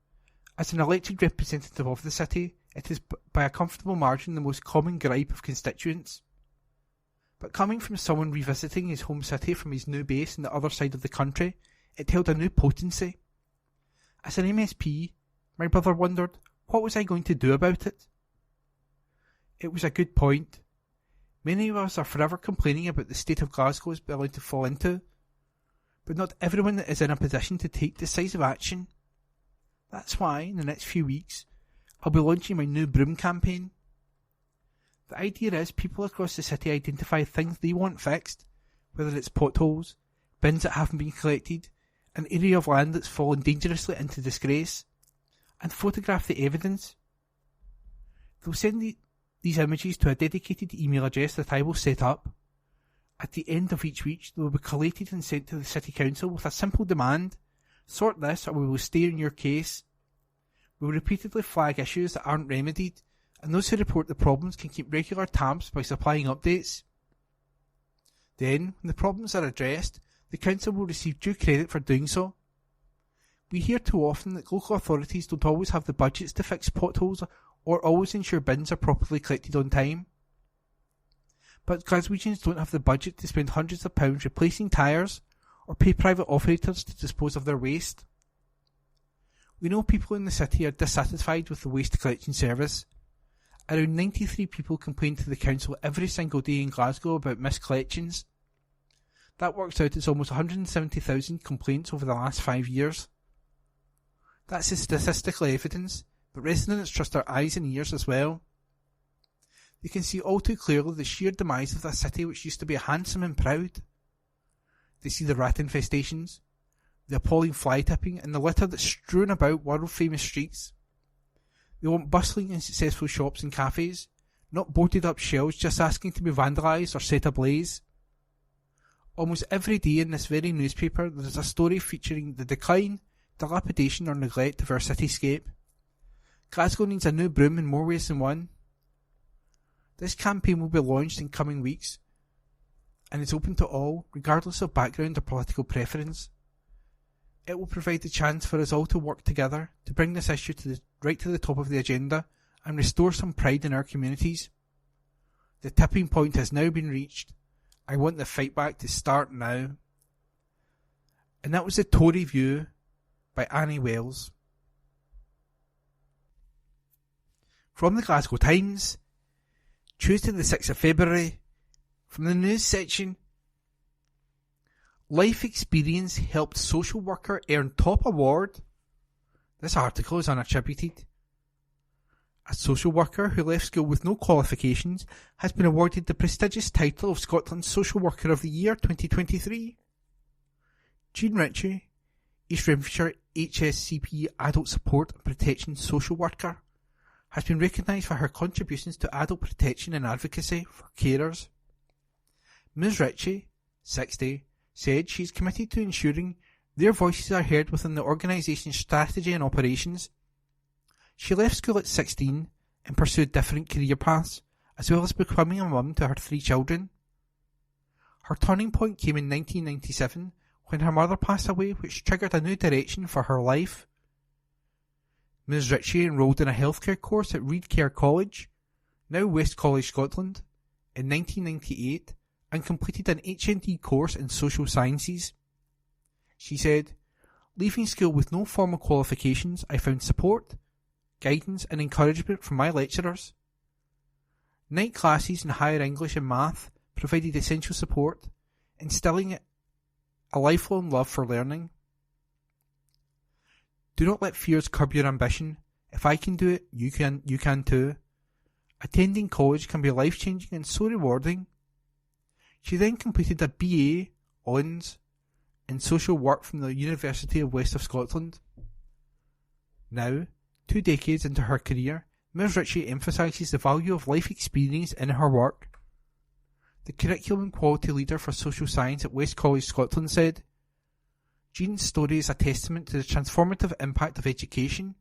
As an elected representative of the city, it is by a comfortable margin the most common gripe of constituents. But coming from someone revisiting his home city from his new base on the other side of the country, it held a new potency. As an MSP, my brother wondered, What was I going to do about it? It was a good point. Many of us are forever complaining about the state of Glasgow is allowed to fall into, but not everyone is in a position to take decisive action. That's why, in the next few weeks, I'll be launching my new broom campaign. The idea is people across the city identify things they want fixed, whether it's potholes, bins that haven't been collected, an area of land that's fallen dangerously into disgrace, and photograph the evidence. They'll send these images to a dedicated email address that I will set up. At the end of each week, they will be collated and sent to the City Council with a simple demand: sort this or we will stay on your case. We will repeatedly flag issues that aren't remedied, and those who report the problems can keep regular tabs by supplying updates. Then, when the problems are addressed, the Council will receive due credit for doing so. We hear too often that local authorities don't always have the budgets to fix potholes or always ensure bins are properly collected on time. But Glaswegians don't have the budget to spend hundreds of pounds replacing tyres or pay private operators to dispose of their waste. We know people in the city are dissatisfied with the waste collection service. Around 93 people complain to the council every single day in Glasgow about missed collections. That works out as almost 170,000 complaints over the last 5 years. That's the statistical evidence, but residents trust their eyes and ears as well. They can see all too clearly the sheer demise of a city which used to be handsome and proud. They see the rat infestations, the appalling fly tipping, and the litter that's strewn about world-famous streets. They want bustling and successful shops and cafes, not boarded up shelves just asking to be vandalised or set ablaze. Almost every day in this very newspaper there is a story featuring the decline, dilapidation or neglect of our cityscape. Glasgow needs a new broom in more ways than one. This campaign will be launched in coming weeks, and is open to all, regardless of background or political preference. It will provide the chance for us all to work together to bring this issue right to the top of the agenda and restore some pride in our communities. The tipping point has now been reached. I want the fight back to start now. And that was the Tory View by Annie Wells. From the Glasgow Times, Tuesday the 6th of February, from the news section: Life experience helped social worker earn top award. This article is unattributed. A social worker who left school with no qualifications has been awarded the prestigious title of Scotland's Social Worker of the Year 2023. Jean Ritchie, East Renfrewshire HSCP Adult Support and Protection Social Worker, has been recognised for her contributions to adult protection and advocacy for carers. Ms Ritchie, 60, said she is committed to ensuring their voices are heard within the organisation's strategy and operations. She left school at 16 and pursued different career paths, as well as becoming a mum to her 3 children. Her turning point came in 1997 when her mother passed away, which triggered a new direction for her life. Ms Ritchie enrolled in a healthcare course at Reed Care College, now West College, Scotland, in 1998 and completed an HND course in social sciences. She said, "Leaving school with no formal qualifications, I found support, guidance and encouragement from my lecturers. Night classes in higher English and math provided essential support, instilling a lifelong love for learning. Do not let fears curb your ambition. If I can do it, you can too. Attending college can be life-changing and so rewarding." She then completed a BA Hons in social work from the University of West of Scotland. Now, 2 decades into her career, Ms Ritchie emphasises the value of life experience in her work. The curriculum quality leader for social science at West College, Scotland said, "Jean's story is a testament to the transformative impact of education,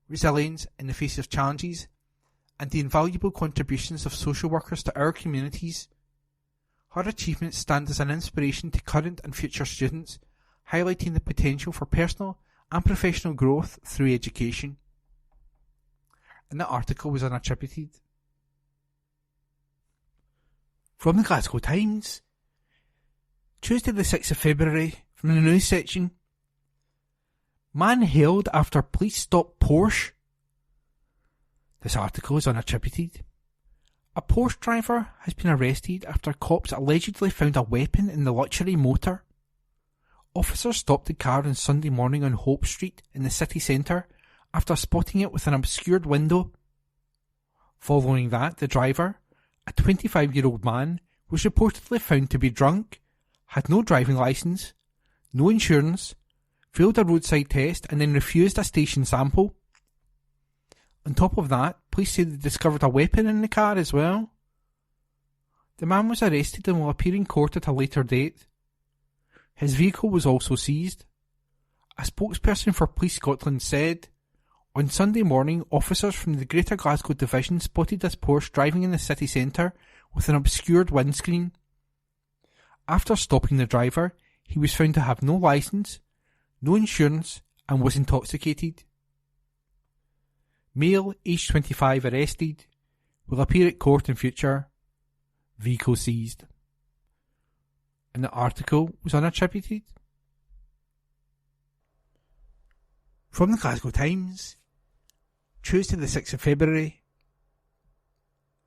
resilience in the face of challenges, and the invaluable contributions of social workers to our communities. Her achievements stand as an inspiration to current and future students, highlighting the potential for personal and professional growth through education." And that article was unattributed. From the Glasgow Times, Tuesday the 6th of February, from the news section: Man held after police stop Porsche. This article is unattributed. A Porsche driver has been arrested after cops allegedly found a weapon in the luxury motor. Officers stopped the car on Sunday morning on Hope Street in the city centre after spotting it with an obscured window. Following that, the driver, a 25-year-old man, was reportedly found to be drunk, had no driving licence, no insurance, failed a roadside test and then refused a station sample. On top of that, police say they discovered a weapon in the car as well. The man was arrested and will appear in court at a later date. His vehicle was also seized. A spokesperson for Police Scotland said, "On Sunday morning, officers from the Greater Glasgow Division spotted this Porsche driving in the city centre with an obscured windscreen. After stopping the driver, he was found to have no licence, no insurance and was intoxicated. Male, aged 25, arrested. Will appear at court in future. Vehicle seized." And the article was unattributed. From the Glasgow Times, Tuesday the 6th of February.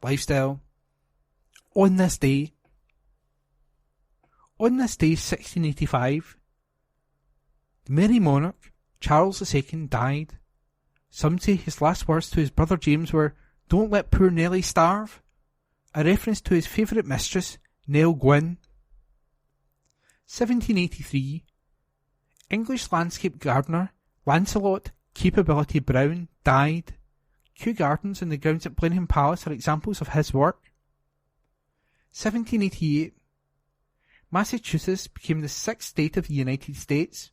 Lifestyle. On this day 1685, the Merry Monarch, Charles II, died. Some say his last words to his brother James were, "Don't let poor Nelly starve," a reference to his favourite mistress, Nell Gwynn. 1783, English landscape gardener Lancelot Capability Brown died. Kew Gardens and the grounds at Blenheim Palace are examples of his work. 1788, Massachusetts became the 6th state of the United States.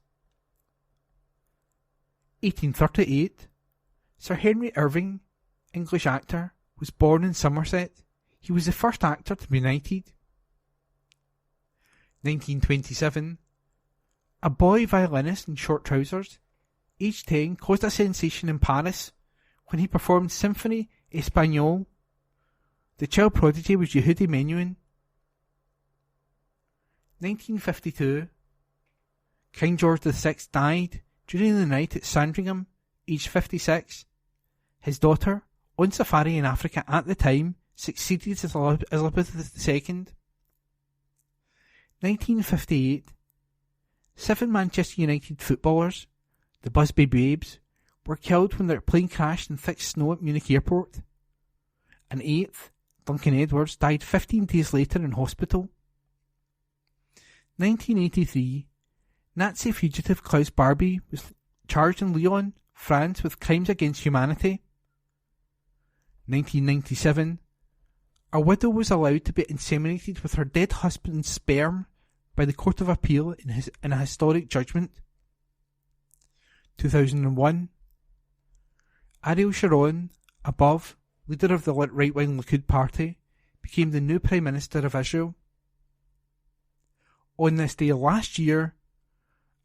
1838, Sir Henry Irving, English actor, was born in Somerset. He was the first actor to be knighted. 1927, a boy violinist in short trousers, aged 10, caused a sensation in Paris when he performed Symphonie Espagnole. The child prodigy was Yehudi Menuhin. 1952, King George VI died during the night at Sandringham, aged 56. His daughter, on safari in Africa at the time, succeeded as Elizabeth II. 1958, 7 Manchester United footballers, the Busby Babes, were killed when their plane crashed in thick snow at Munich airport. An 8th, Duncan Edwards, died 15 days later in hospital. 1983, Nazi fugitive Klaus Barbie was charged in Lyon, France with crimes against humanity. 1997, a widow was allowed to be inseminated with her dead husband's sperm by the Court of Appeal in a historic judgment. 2001, Ariel Sharon, above, leader of the right-wing Likud party, became the new Prime Minister of Israel. On this day last year,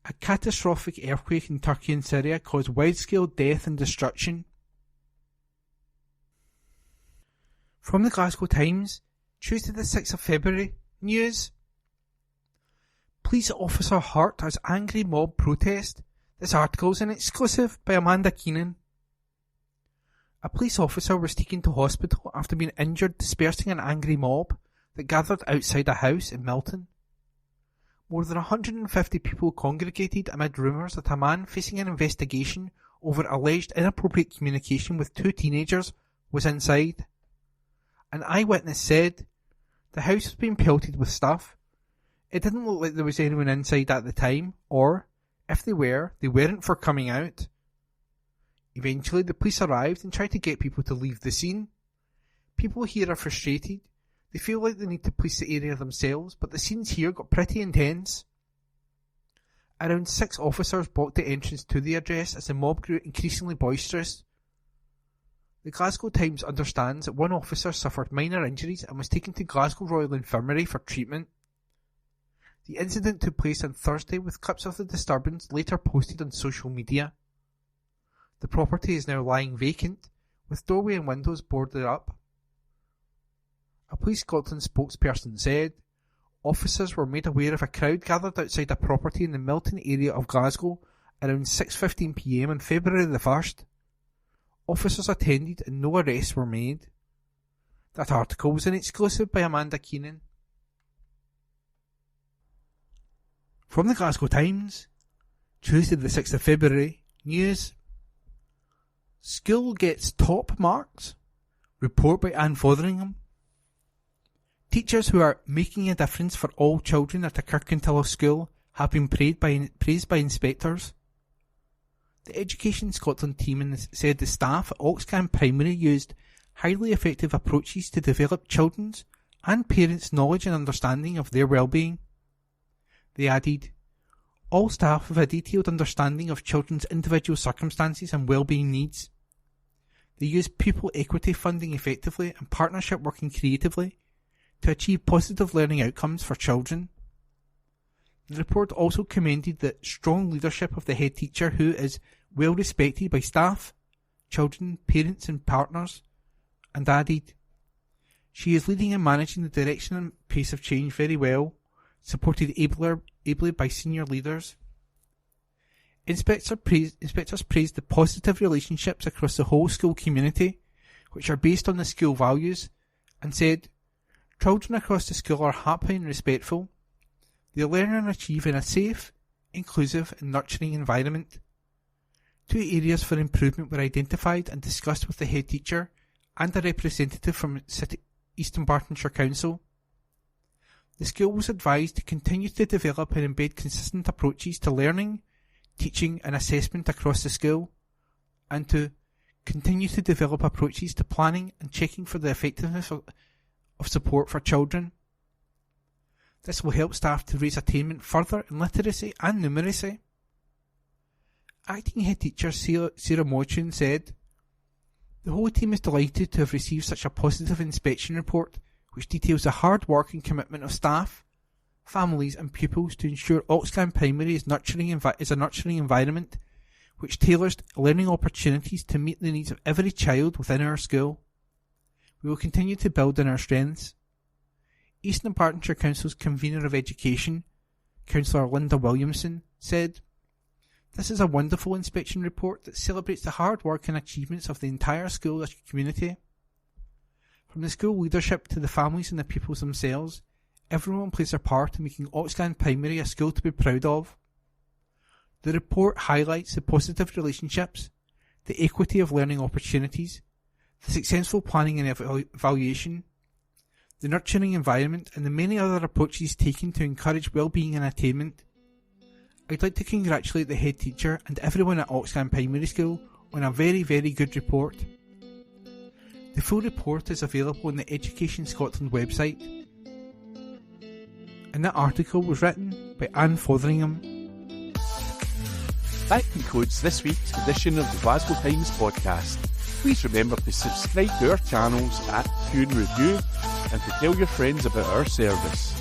a catastrophic earthquake in Turkey and Syria caused wide-scale death and destruction. From the Glasgow Times, Tuesday the 6th of February, news. Police officer hurt as angry mob protest. This article is an exclusive by Amanda Keenan. A police officer was taken to hospital after being injured dispersing an angry mob that gathered outside a house in Milton. More than 150 people congregated amid rumours that a man facing an investigation over alleged inappropriate communication with 2 teenagers was inside. An eyewitness said the house was being pelted with stuff. It didn't look like there was anyone inside at the time, or, if they were, they weren't for coming out. Eventually the police arrived and tried to get people to leave the scene. People here are frustrated. They feel like they need to police the area themselves, but the scenes here got pretty intense. Around 6 officers blocked the entrance to the address as the mob grew increasingly boisterous. The Glasgow Times understands that one officer suffered minor injuries and was taken to Glasgow Royal Infirmary for treatment. The incident took place on Thursday, with clips of the disturbance later posted on social media. The property is now lying vacant, with doorway and windows boarded up. A Police Scotland spokesperson said, officers were made aware of a crowd gathered outside a property in the Milton area of Glasgow around 6:15 p.m. on February the 1st. Officers attended and no arrests were made. That article was an exclusive by Amanda Keenan. From the Glasgow Times, Tuesday the 6th of February, news. School gets top marks. Report by Anne Fotheringham. Teachers who are making a difference for all children at a Kirkintilloch school have been praised by inspectors. The Education Scotland team said the staff at Oxcan Primary used highly effective approaches to develop children's and parents' knowledge and understanding of their well-being. They added, all staff have a detailed understanding of children's individual circumstances and well-being needs. They use pupil equity funding effectively and partnership working creatively to achieve positive learning outcomes for children. The report also commended the strong leadership of the head teacher, who is well respected by staff, children, parents and partners, and added, she is leading and managing the direction and pace of change very well, supported ably by senior leaders. Inspectors praised the positive relationships across the whole school community, which are based on the school values, and said, children across the school are happy and respectful. They learn and achieve in a safe, inclusive and nurturing environment. 2 areas for improvement were identified and discussed with the head teacher and a representative from Eastern Bartonshire Council. The school was advised to continue to develop and embed consistent approaches to learning, teaching and assessment across the school, and to continue to develop approaches to planning and checking for the effectiveness of support for children. This will help staff to raise attainment further in literacy and numeracy. Acting head teacher Sarah Mochun said, the whole team is delighted to have received such a positive inspection report which details the hard work and commitment of staff, families and pupils to ensure Oxcan Primary is a nurturing environment which tailors learning opportunities to meet the needs of every child within our school. We will continue to build on our strengths. Eastern Bartonshire Council's Convener of Education, Councillor Linda Williamson, said, this is a wonderful inspection report that celebrates the hard work and achievements of the entire school community. From the school leadership to the families and the pupils themselves, everyone plays their part in making Oxcan Primary a school to be proud of. The report highlights the positive relationships, the equity of learning opportunities, the successful planning and evaluation, the nurturing environment and the many other approaches taken to encourage well-being and attainment. I'd like to congratulate the head teacher and everyone at Oxcan Primary School on a very, very good report. The full report is available on the Education Scotland website, and that article was written by Anne Fotheringham. That concludes this week's edition of the Glasgow Times podcast. Please remember to subscribe to our channels at Q and Review and to tell your friends about our service.